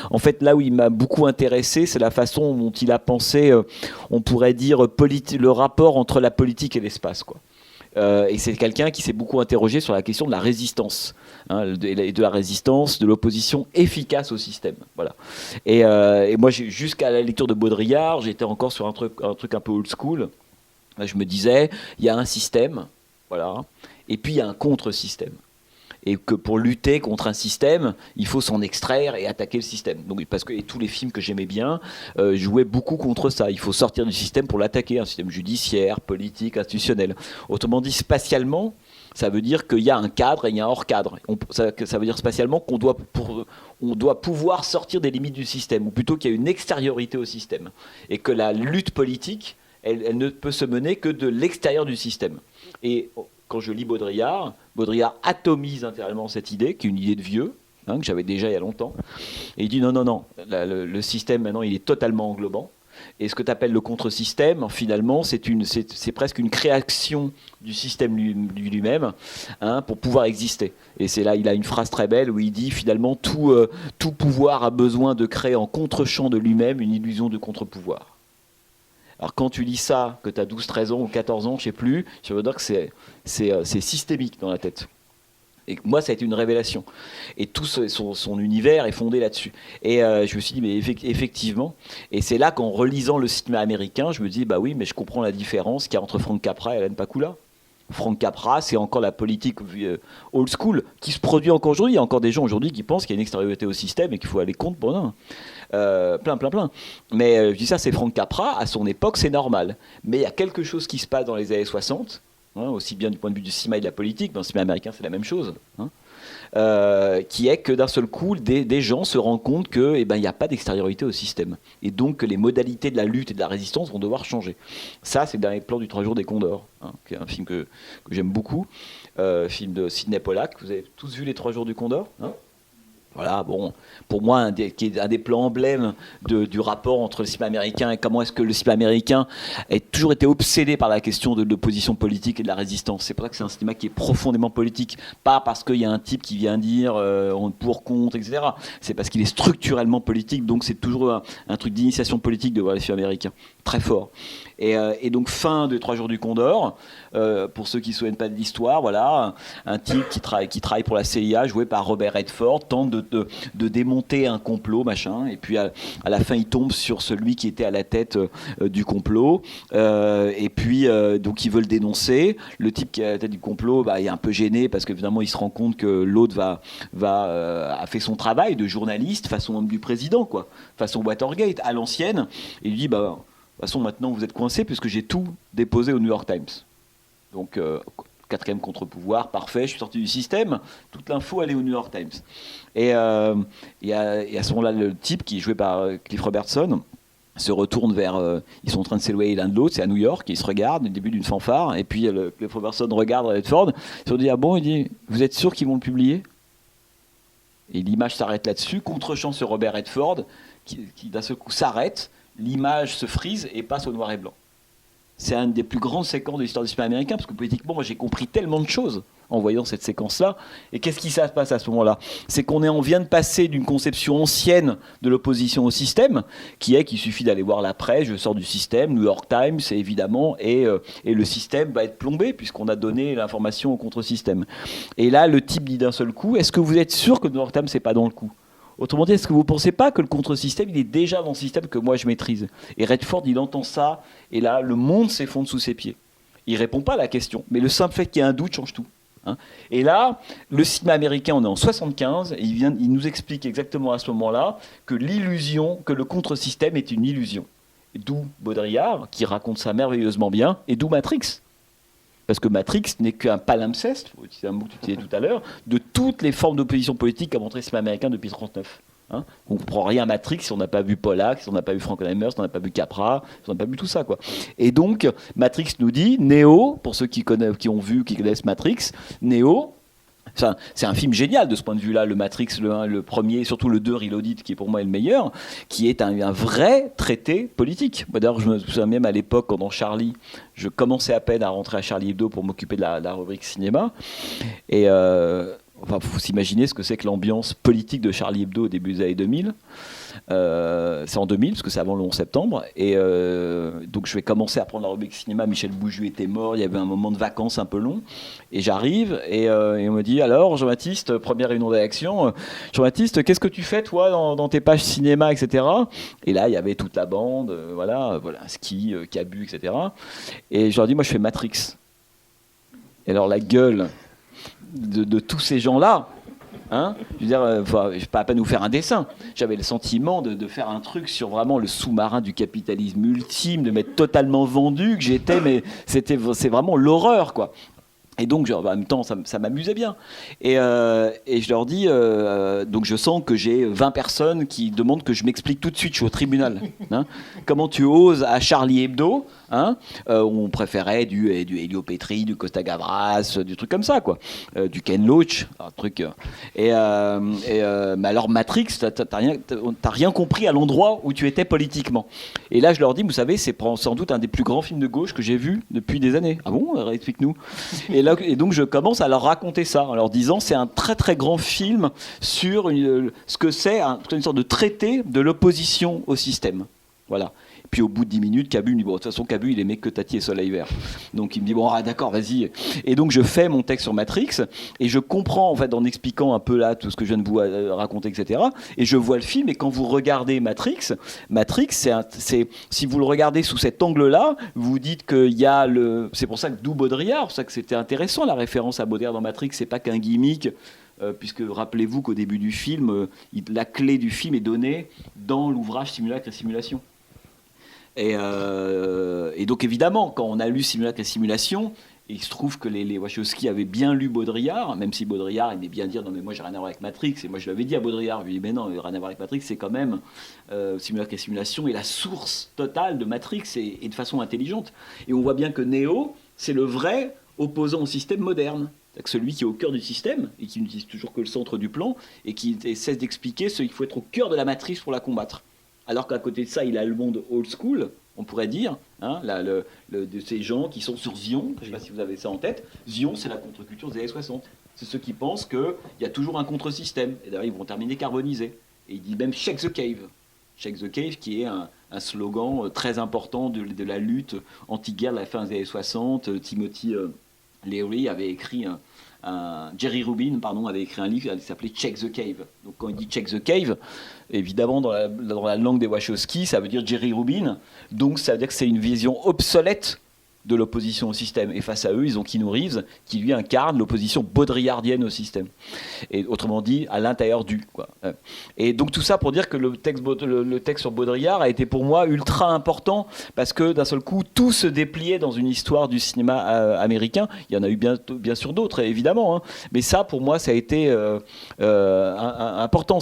en fait, là où il m'a beaucoup intéressé, c'est la façon dont il a pensé, on pourrait dire, le rapport entre la politique et l'espace, quoi. Et c'est quelqu'un qui s'est beaucoup interrogé sur la question de la résistance, de la résistance, de l'opposition efficace au système. Voilà. Et moi, jusqu'à la lecture de Baudrillard, j'étais encore sur un truc un peu old school. Là, je me disais, il y a un système, voilà, et puis il y a un contre-système. et que pour lutter contre un système, il faut s'en extraire et attaquer le système. Donc, parce que et tous les films que j'aimais bien jouaient beaucoup contre ça. Il faut sortir du système pour l'attaquer, un système judiciaire, politique, institutionnel. Autrement dit, spatialement, ça veut dire qu'il y a un cadre et il y a un hors-cadre. Ça veut dire spatialement qu'on doit pouvoir sortir des limites du système, ou plutôt qu'il y a une extériorité au système. Et que la lutte politique, elle ne peut se mener que de l'extérieur du système. Et quand je lis Baudrillard atomise intérieurement cette idée, qui est une idée de vieux, que j'avais déjà il y a longtemps. Et il dit non, le système maintenant il est totalement englobant. Et ce que tu appelles le contre-système, finalement, c'est presque une création du système lui-même pour pouvoir exister. Et c'est là, il a une phrase très belle où il dit finalement tout pouvoir a besoin de créer en contre-champ de lui-même une illusion de contre-pouvoir. Alors quand tu lis ça, que tu as 12, 13 ans ou 14 ans, je ne sais plus, je veux dire que c'est systémique dans la tête. Et moi, ça a été une révélation. Et tout son univers est fondé là-dessus. Et je me suis dit, mais effectivement, et c'est là qu'en relisant le cinéma américain, je me dis, bah oui, mais je comprends la différence qu'il y a entre Frank Capra et Alan Pakula. Frank Capra, c'est encore la politique old school qui se produit encore aujourd'hui. Il y a encore des gens aujourd'hui qui pensent qu'il y a une extériorité au système et qu'il faut aller contre. Bon, plein. Mais je dis ça, c'est Frank Capra. À son époque, c'est normal. Mais il y a quelque chose qui se passe dans les années 60, aussi bien du point de vue du cinéma et de la politique, dans le cinéma américain c'est la même chose, qui est que d'un seul coup des gens se rendent compte qu'il n'y a pas d'extériorité au système et donc que les modalités de la lutte et de la résistance vont devoir changer. Ça c'est le dernier plan du 3 jours des Condors, qui est un film que j'aime beaucoup, film de Sidney Pollack. Vous avez tous vu les 3 jours du Condor, Voilà, bon, pour moi, qui est un des plans emblèmes du rapport entre le cinéma américain et comment est-ce que le cinéma américain a toujours été obsédé par la question de l'opposition politique et de la résistance. C'est pour ça que c'est un cinéma qui est profondément politique, pas parce qu'il y a un type qui vient dire on est pour, contre, etc. C'est parce qu'il est structurellement politique, donc c'est toujours un truc d'initiation politique de voir les films américains, très fort. Et donc fin de 3 jours du Condor, pour ceux qui ne se souviennent pas de l'histoire, voilà, un type qui travaille pour la CIA, joué par Robert Redford, tente de démonter un complot, machin, et puis à la fin il tombe sur celui qui était à la tête du complot, et puis donc ils veulent dénoncer. Le type qui est à la tête du complot, il est un peu gêné parce que finalement il se rend compte que l'autre a fait son travail de journaliste façon homme du président, quoi, façon Watergate à l'ancienne, et il dit de toute façon, maintenant, vous êtes coincé puisque j'ai tout déposé au New York Times. Donc, 4e contre-pouvoir, parfait, je suis sorti du système. Toute l'info, elle est au New York Times. Et à ce moment-là, le type, qui est joué par Cliff Robertson, se retourne vers... ils sont en train de s'éloigner l'un de l'autre, c'est à New York, ils se regardent, au début d'une fanfare, et puis Cliff Robertson regarde Redford, ils se dit, ah bon, il dit, vous êtes sûr qu'ils vont le publier ? Et l'image s'arrête là-dessus, contre-champ sur Robert Redford, qui d'un seul coup s'arrête, l'image se frise et passe au noir et blanc. C'est une des plus grandes séquences de l'histoire du cinéma américain, parce que politiquement, moi j'ai compris tellement de choses en voyant cette séquence-là. Et qu'est-ce qui se passe à ce moment-là ? C'est on vient de passer d'une conception ancienne de l'opposition au système, qui est qu'il suffit d'aller voir la presse, je sors du système, New York Times, évidemment, et le système va être plombé, puisqu'on a donné l'information au contre-système. Et là, le type dit d'un seul coup, est-ce que vous êtes sûr que New York Times n'est pas dans le coup ? Autrement dit, est-ce que vous ne pensez pas que le contre-système, il est déjà dans le système que moi je maîtrise ? Et Redford, il entend ça, et là, le monde s'effondre sous ses pieds. Il ne répond pas à la question, mais le simple fait qu'il y ait un doute change tout. Et là, le cinéma américain, on est en 75, et il nous explique exactement à ce moment-là que le contre-système est une illusion. D'où Baudrillard, qui raconte ça merveilleusement bien, et d'où Matrix. Parce que Matrix n'est qu'un palimpseste, c'est un mot que tu utilisais tout à l'heure, de toutes les formes d'opposition politique qu'a montré le cinéma américain depuis 1939. On ne comprend rien à Matrix si on n'a pas vu Pollack, si on n'a pas vu Frankenheimer, si on n'a pas vu Capra, si on n'a pas vu tout ça, quoi. Et donc, Matrix nous dit, Neo, pour ceux qui connaissent Matrix, Neo, c'est un film génial de ce point de vue-là, le Matrix, le 1, le premier, surtout le 2, Reloaded, qui pour moi est le meilleur, qui est un vrai traité politique. Moi, d'ailleurs, je me souviens même à l'époque, quand dans Charlie, je commençais à peine à rentrer à Charlie Hebdo pour m'occuper de la rubrique cinéma. Et il faut s'imaginer ce que c'est que l'ambiance politique de Charlie Hebdo au début des années 2000. C'est en 2000, parce que c'est avant le 11 septembre. Et donc je vais commencer à prendre la rubrique cinéma. Michel Bouju était mort, il y avait un moment de vacances un peu long. Et j'arrive, et on me dit, alors Jean-Baptiste, première réunion d'action, Jean-Baptiste, qu'est-ce que tu fais toi dans tes pages cinéma, etc. Et là, il y avait toute la bande, voilà, Ski, Cabu, etc. Et je leur dis, moi je fais Matrix. Et alors la gueule de tous ces gens-là. Hein, je veux dire, je pas nous faire un dessin. J'avais le sentiment de faire un truc sur vraiment le sous-marin du capitalisme ultime, de m'être totalement vendu, que j'étais, mais c'est vraiment l'horreur, quoi. Et donc, en même temps, ça m'amusait bien. Et je leur dis, donc je sens que j'ai 20 personnes qui demandent que je m'explique tout de suite, je suis au tribunal. Hein. Comment tu oses à Charlie Hebdo, hein, on préférait du Elio Petri, du Costa Gavras, du truc comme ça, quoi. Du Ken Loach, un truc. Mais alors Matrix, t'as rien compris à l'endroit où tu étais politiquement. Et là, je leur dis, vous savez, c'est sans doute un des plus grands films de gauche que j'ai vu depuis des années. Ah bon, explique-nous. Et donc je commence à leur raconter ça en leur disant c'est un très très grand film sur ce que c'est une sorte de traité de l'opposition au système. Voilà. Et puis au bout de 10 minutes, Cabu me dit bon, de toute façon Cabu il aimait que Tati et Soleil Vert. Donc il me dit bon d'accord vas-y. Et donc je fais mon texte sur Matrix et je comprends en fait en expliquant un peu là tout ce que je viens de vous raconter etc. Et je vois le film et quand vous regardez Matrix c'est si vous le regardez sous cet angle-là, vous dites qu'il y a c'est pour ça que d'où Baudrillard, c'est pour ça que c'était intéressant la référence à Baudrillard dans Matrix, c'est pas qu'un gimmick. Puisque rappelez-vous qu'au début du film, la clé du film est donnée dans l'ouvrage Simulacre et Simulation. Et donc évidemment, quand on a lu Simulacre et Simulation, il se trouve que les Wachowski avaient bien lu Baudrillard, même si Baudrillard aimait bien dire non mais moi j'ai rien à voir avec Matrix, et moi je l'avais dit à Baudrillard, je lui ai dit mais non, rien à voir avec Matrix, c'est quand même Simulacre et Simulation est la source totale de Matrix et de façon intelligente. Et on voit bien que Neo, c'est le vrai opposant au système moderne. C'est-à-dire que celui qui est au cœur du système et qui n'utilise toujours que le centre du plan et qui cesse d'expliquer qu'il faut être au cœur de la matrice pour la combattre. Alors qu'à côté de ça, il a le monde old school, on pourrait dire, hein, de ces gens qui sont sur Zion. Je ne sais pas si vous avez ça en tête. Zion, c'est la contre-culture des années 60. C'est ceux qui pensent qu'il y a toujours un contre-système. Et d'ailleurs, ils vont terminer carbonisés. Et il dit même « Shake the Cave ». Shake the Cave, qui est un slogan très important de la lutte anti-guerre de la fin des années 60. Timothy Leary avait écrit Jerry Rubin avait écrit un livre qui s'appelait Check the Cave. Donc quand il dit Check the Cave, évidemment dans la langue des Wachowski, ça veut dire Jerry Rubin. Donc ça veut dire que c'est une vision obsolète de l'opposition au système. Et face à eux, ils ont Keanu Reeves, qui lui incarne l'opposition baudrillardienne au système. Et autrement dit, à l'intérieur du. Quoi. Et donc tout ça pour dire que le texte sur Baudrillard a été pour moi ultra important, parce que d'un seul coup, tout se dépliait dans une histoire du cinéma américain. Il y en a eu bien sûr d'autres, évidemment. Hein. Mais ça, pour moi, ça a été important.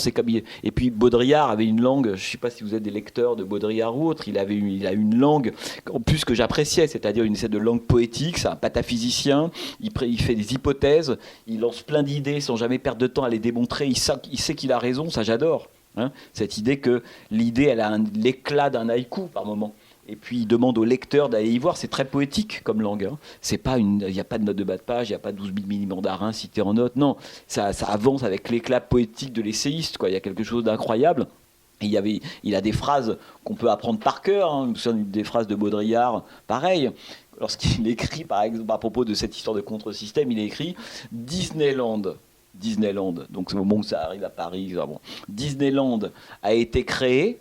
Et puis Baudrillard avait une langue, je ne sais pas si vous êtes des lecteurs de Baudrillard ou autre, il a une langue, en plus que j'appréciais, c'est-à-dire une espèce de langue poétique, c'est un pataphysicien, il fait des hypothèses, il lance plein d'idées sans jamais perdre de temps à les démontrer, il sait qu'il a raison, ça j'adore. Hein, cette idée que l'idée, elle a l'éclat d'un haïku par moment. Et puis il demande au lecteur d'aller y voir, c'est très poétique comme langue. Hein. Il n'y a pas de note de bas de page, il n'y a pas 12 000 mini-mandarins cités en notes, non, ça avance avec l'éclat poétique de l'essayiste, quoi. Il y a quelque chose d'incroyable. Et il a des phrases qu'on peut apprendre par cœur, hein. Des phrases de Baudrillard, pareil. Lorsqu'il écrit, par exemple, à propos de cette histoire de contre-système, il a écrit Disneyland, donc c'est au moment où ça arrive à Paris. Bon. Disneyland a été créé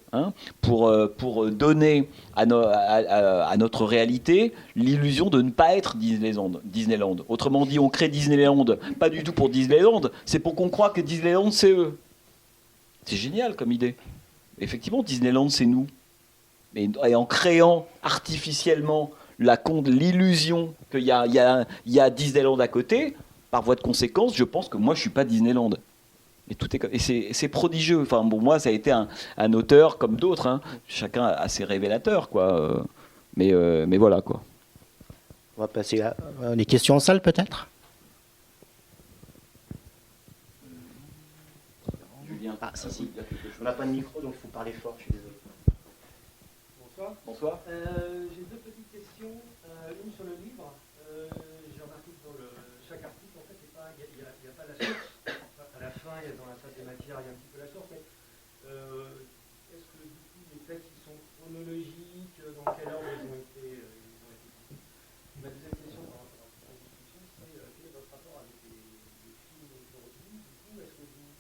pour donner à notre réalité l'illusion de ne pas être Disneyland. Autrement dit, on crée Disneyland, pas du tout pour Disneyland, c'est pour qu'on croie que Disneyland, c'est eux. C'est génial comme idée. Effectivement, Disneyland, c'est nous. Et en créant artificiellement l'illusion qu'il y a Disneyland à côté, par voie de conséquence, je pense que moi, je ne suis pas Disneyland. Et c'est prodigieux. Enfin, pour moi, ça a été un auteur comme d'autres. Hein. Chacun a ses révélateurs, quoi. Mais voilà, quoi. On va passer à les questions en salle, peut-être. Ah, si. On n'a pas de micro, donc il faut parler fort, je suis désolé. Bonsoir. J'ai deux petites questions. Une sur le livre. J'ai remarqué que dans chaque article, en fait, il n'y a pas la source. À la fin, dans la salle des matières, il y a un petit peu la source. Mais est-ce que du coup, les textes sont chronologiques? Dans quel ordre ils ont été Ma deuxième question par rapport à cette discussion, c'est quel est votre rapport avec les films aujourd'hui? Du coup, est-ce que vous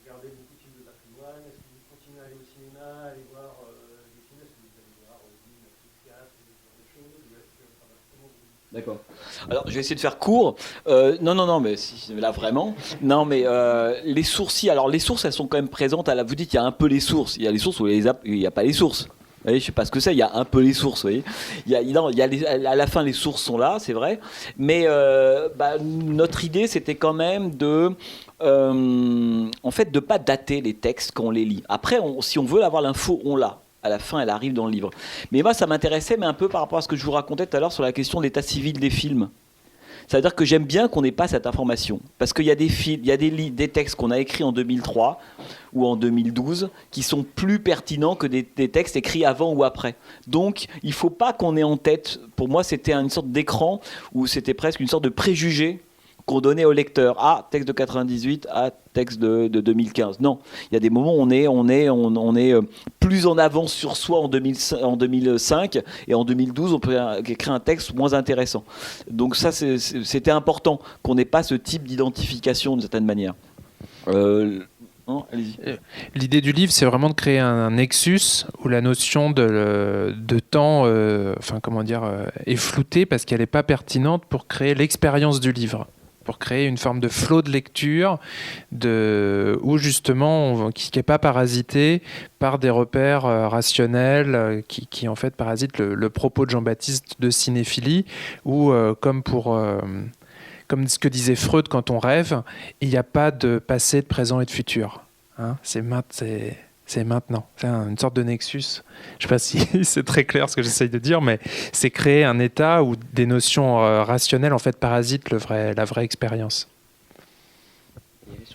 regardez beaucoup de films de patrimoine? Est-ce que vous continuez à aller au cinéma, à aller voir des films? Est-ce que vous allez voir Netflix, ce genre de choses? Ou est-ce que, comment vous D'accord. Alors, je vais essayer de faire court. Non, mais là vraiment. Non, mais les sourcils. Alors, les sources, elles sont quand même présentes. Vous dites, il y a un peu les sources. Il y a les sources où il n'y a pas les sources. Vous voyez, je sais pas ce que c'est. Il y a un peu les sources. Vous voyez. À la fin, les sources sont là, c'est vrai. Mais notre idée, c'était quand même en fait, de pas dater les textes quand on les lit. Après, si on veut avoir l'info, on l'a. À la fin, elle arrive dans le livre. Mais moi, ça m'intéressait, mais un peu par rapport à ce que je vous racontais tout à l'heure sur la question de l'état civil des films. C'est-à-dire que j'aime bien qu'on n'ait pas cette information. Parce qu'il y a des films, il y a des textes qu'on a écrits en 2003 ou en 2012 qui sont plus pertinents que des textes écrits avant ou après. Donc, il ne faut pas qu'on ait en tête, pour moi, c'était une sorte d'écran où c'était presque une sorte de préjugé qu'on donnait au lecteur. Ah, texte de 98, ah, texte de 2015. Non, il y a des moments où on est plus en avance sur soi en 2005 et en 2012, on peut écrire un texte moins intéressant. Donc ça, c'était important qu'on n'ait pas ce type d'identification d'une certaine manière. Non, allez-y. L'idée du livre, c'est vraiment de créer un nexus où la notion de temps est floutée parce qu'elle n'est pas pertinente pour créer l'expérience du livre, pour créer une forme de flot de lecture où justement qui n'est pas parasité par des repères rationnels qui en fait parasitent le propos de Jean-Baptiste de cinéphilie, ou comme ce que disait Freud, quand on rêve, il n'y a pas de passé, de présent et de futur. Hein, c'est maintenant. C'est une sorte de nexus. Je ne sais pas si c'est très clair ce que j'essaye de dire, mais c'est créer un état où des notions rationnelles en fait parasitent la vraie expérience.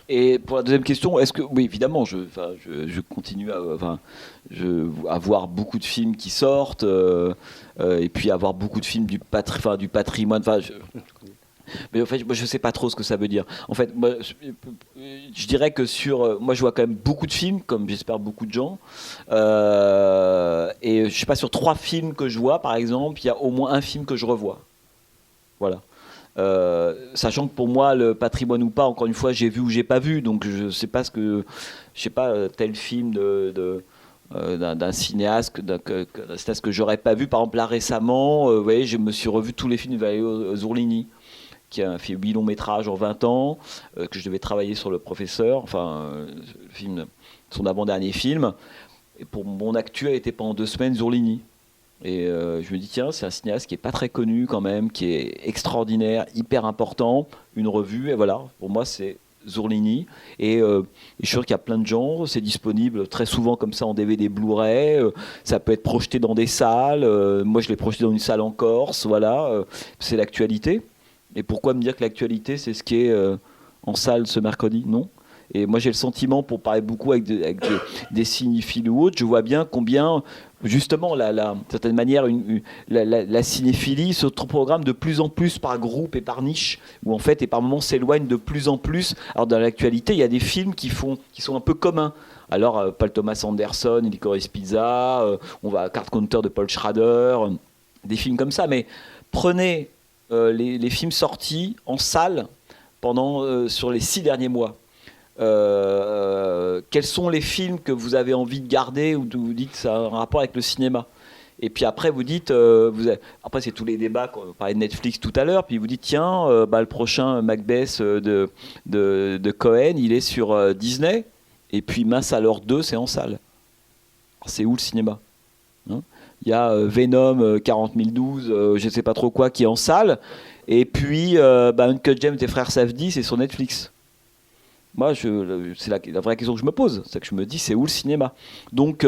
Et pour la deuxième question, est-ce que oui, évidemment, je continue à voir beaucoup de films qui sortent, et puis à voir beaucoup de films du patrimoine. Mais en fait, moi, je ne sais pas trop ce que ça veut dire. En fait, moi, je dirais que moi, je vois quand même beaucoup de films, comme j'espère beaucoup de gens. Et je sais pas, sur 3 films que je vois, par exemple, il y a au moins un film que je revois. Voilà. Sachant que pour moi, le patrimoine ou pas, encore une fois, j'ai vu ou j'ai pas vu. Donc, je sais pas tel film d'un cinéaste que j'aurais pas vu. Par exemple, là récemment, vous voyez, je me suis revu tous les films de Valerio Zurlini, qui a fait 8 longs métrages en 20 ans, que je devais travailler sur Le Professeur, son avant-dernier film. Et pour mon actu, elle était pendant 2 semaines Zurlini. Et je me dis, tiens, c'est un cinéaste qui n'est pas très connu quand même, qui est extraordinaire, hyper important, une revue, et voilà, pour moi c'est Zurlini. Et je suis sûr qu'il y a plein de gens, c'est disponible très souvent comme ça en DVD Blu-ray, ça peut être projeté dans des salles, moi je l'ai projeté dans une salle en Corse, voilà, c'est l'actualité. Et pourquoi me dire que l'actualité, c'est ce qui est en salle ce mercredi? Non. Et moi, j'ai le sentiment, pour parler beaucoup avec des cinéphiles ou autres, je vois bien combien, justement, d'une certaine manière, la cinéphilie se programme de plus en plus par groupe et par niche, où en fait, et par moments, s'éloigne de plus en plus. Alors, dans l'actualité, il y a des films qui sont un peu communs. Alors, Paul Thomas Anderson, Licorice Pizza, on va à Card Counter de Paul Schrader, des films comme ça. Mais prenez les films sortis en salle sur les 6 derniers mois. Quels sont les films que vous avez envie de garder ou vous dites que ça a un rapport avec le cinéma? Et puis après vous dites, après c'est tous les débats, on parlait de Netflix tout à l'heure, puis vous dites tiens, le prochain Macbeth de Cohen, il est sur Disney, et puis Mince alors 2, c'est en salle. Alors, c'est où le cinéma, hein? Il y a Venom 40012, je ne sais pas trop quoi, qui est en salle. Et puis Uncut Gems des frères Safdie, c'est sur Netflix. Moi, c'est la vraie question que je me pose. C'est que je me dis, c'est où le cinéma? Donc,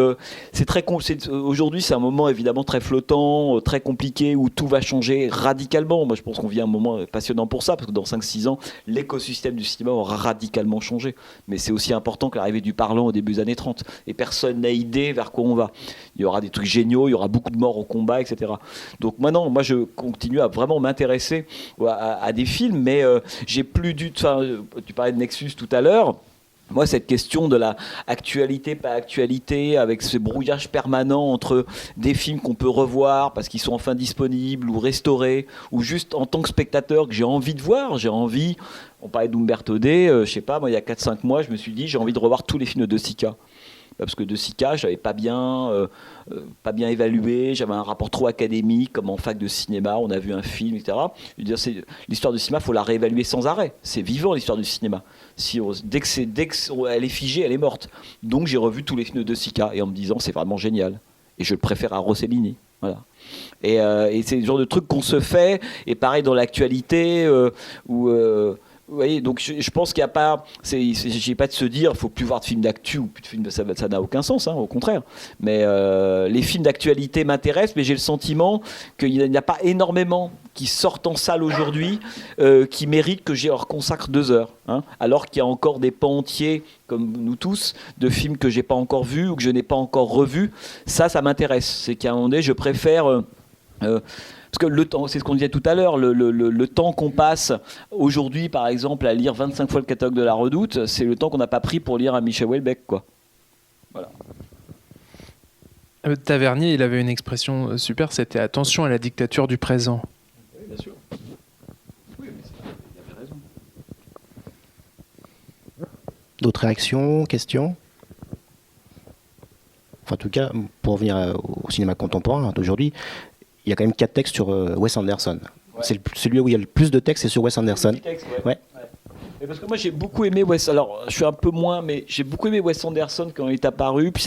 aujourd'hui, c'est un moment évidemment très flottant, très compliqué, où tout va changer radicalement. Moi, je pense qu'on vit un moment passionnant pour ça, parce que dans 5-6 ans, l'écosystème du cinéma aura radicalement changé. Mais c'est aussi important que l'arrivée du parlant au début des années 30. Et personne n'a idée vers quoi on va. Il y aura des trucs géniaux, il y aura beaucoup de morts au combat, etc. Donc, maintenant, moi, je continue à vraiment m'intéresser à des films, mais j'ai plus tu parlais de Nexus tout à l'heure. Moi, cette question de la actualité, pas actualité, avec ce brouillage permanent entre des films qu'on peut revoir parce qu'ils sont enfin disponibles ou restaurés, ou juste en tant que spectateur que j'ai envie de voir, on parlait d'Umberto D, je sais pas, moi il y a 4-5 mois, je me suis dit j'ai envie de revoir tous les films de Sica. parce que De Sica, je l'avais pas bien évalué, j'avais un rapport trop académique, comme en fac de cinéma, on a vu un film, etc. Je veux dire, l'histoire du cinéma, il faut la réévaluer sans arrêt. C'est vivant, l'histoire du cinéma. Dès qu'elle est figée, elle est morte. Donc j'ai revu tous les films de Sica, et en me disant, c'est vraiment génial. Et je le préfère à Rossellini. Voilà. Et c'est le genre de truc qu'on se fait, et pareil dans l'actualité, où... vous voyez, donc je pense qu'il n'y a pas, j'ai pas de se dire, il faut plus voir de films d'actu ou plus de films, ça n'a aucun sens, hein, au contraire. Mais les films d'actualité m'intéressent, mais j'ai le sentiment qu'il n'y a pas énormément qui sortent en salle aujourd'hui qui méritent que j'y leur consacre 2 heures. Hein, alors qu'il y a encore des pans entiers, comme nous tous, de films que j'ai pas encore vus ou que je n'ai pas encore revus. Ça m'intéresse. C'est qu'à un moment donné, je préfère... parce que le temps, c'est ce qu'on disait tout à l'heure, le temps qu'on passe aujourd'hui, par exemple, à lire 25 fois le catalogue de La Redoute, c'est le temps qu'on n'a pas pris pour lire un Michel Houellebecq, quoi. Voilà. Tavernier, il avait une expression super, c'était « attention à la dictature du présent ». Oui, bien sûr. Oui, mais il avait raison. D'autres réactions, questions? Enfin, en tout cas, pour revenir au cinéma contemporain d'aujourd'hui, il y a quand même 4 textes sur Wes Anderson. Ouais. C'est celui où il y a le plus de textes, c'est sur Wes Anderson. Texte, ouais. Et parce que moi j'ai beaucoup aimé Wes. Alors je suis un peu moins, mais j'ai beaucoup aimé Wes Anderson quand il est apparu. Puis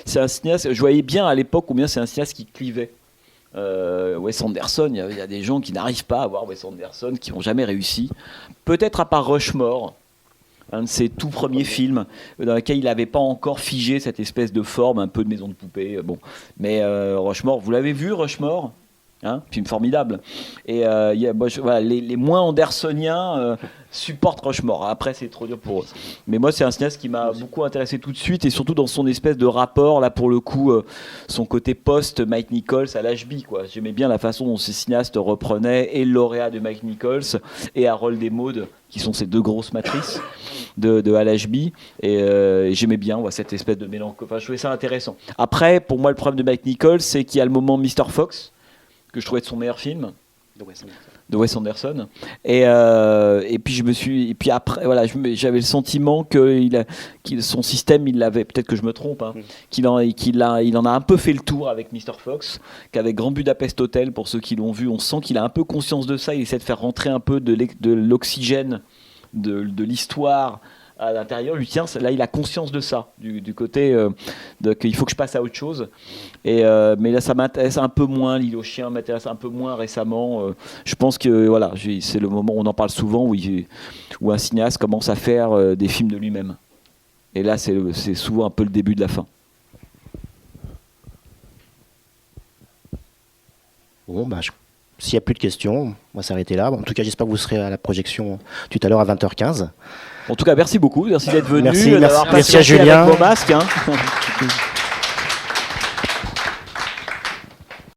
c'est un cinéaste. Je voyais bien à l'époque combien c'est un cinéaste qui clivait. Wes Anderson, il y a des gens qui n'arrivent pas à voir Wes Anderson, qui n'ont jamais réussi. Peut-être à part Rushmore, un de ses tout premiers films dans lequel il n'avait pas encore figé cette espèce de forme un peu de maison de poupée. Bon. Mais Rushmore, vous l'avez vu, Rushmore, hein, film formidable. Et voilà, les moins andersoniens supportent Rushmore. Après, c'est trop dur pour eux. Mais moi, c'est un cinéaste qui m'a beaucoup intéressé tout de suite, et surtout dans son espèce de rapport, là, pour le coup, son côté post-Mike Nichols à l'HB, quoi. J'aimais bien la façon dont ces cinéastes reprenaient et le lauréat de Mike Nichols et Harold et Maude, qui sont ces 2 grosses matrices de Al Ashby, et j'aimais bien cette espèce de mélancolie. Enfin, je trouvais ça intéressant. Après, pour moi, le problème de Mike Nichols, c'est qu'il y a le moment Mr. Fox, que je trouvais de son meilleur film, de Wes Anderson. Et puis après, voilà, j'avais le sentiment que son système, il l'avait, peut-être que je me trompe, hein, qu'il en a un peu fait le tour avec Mr. Fox, qu'avec Grand Budapest Hotel, pour ceux qui l'ont vu, on sent qu'il a un peu conscience de ça, il essaie de faire rentrer un peu de l'oxygène de l'histoire à l'intérieur. Lui, tiens, là, il a conscience de ça, du côté qu'il faut que je passe à autre chose. Mais là, ça m'intéresse un peu moins. L'île aux chiens m'intéresse un peu moins récemment. Je pense que voilà, c'est le moment où on en parle souvent, où un cinéaste commence à faire des films de lui-même. Et là, c'est souvent un peu le début de la fin. Bon, s'il n'y a plus de questions, on va s'arrêter là. Bon, en tout cas, j'espère que vous serez à la projection tout à l'heure à 20h15. En tout cas, merci beaucoup. Merci d'être venu. Merci à Julien. Avec vos masques. Hein.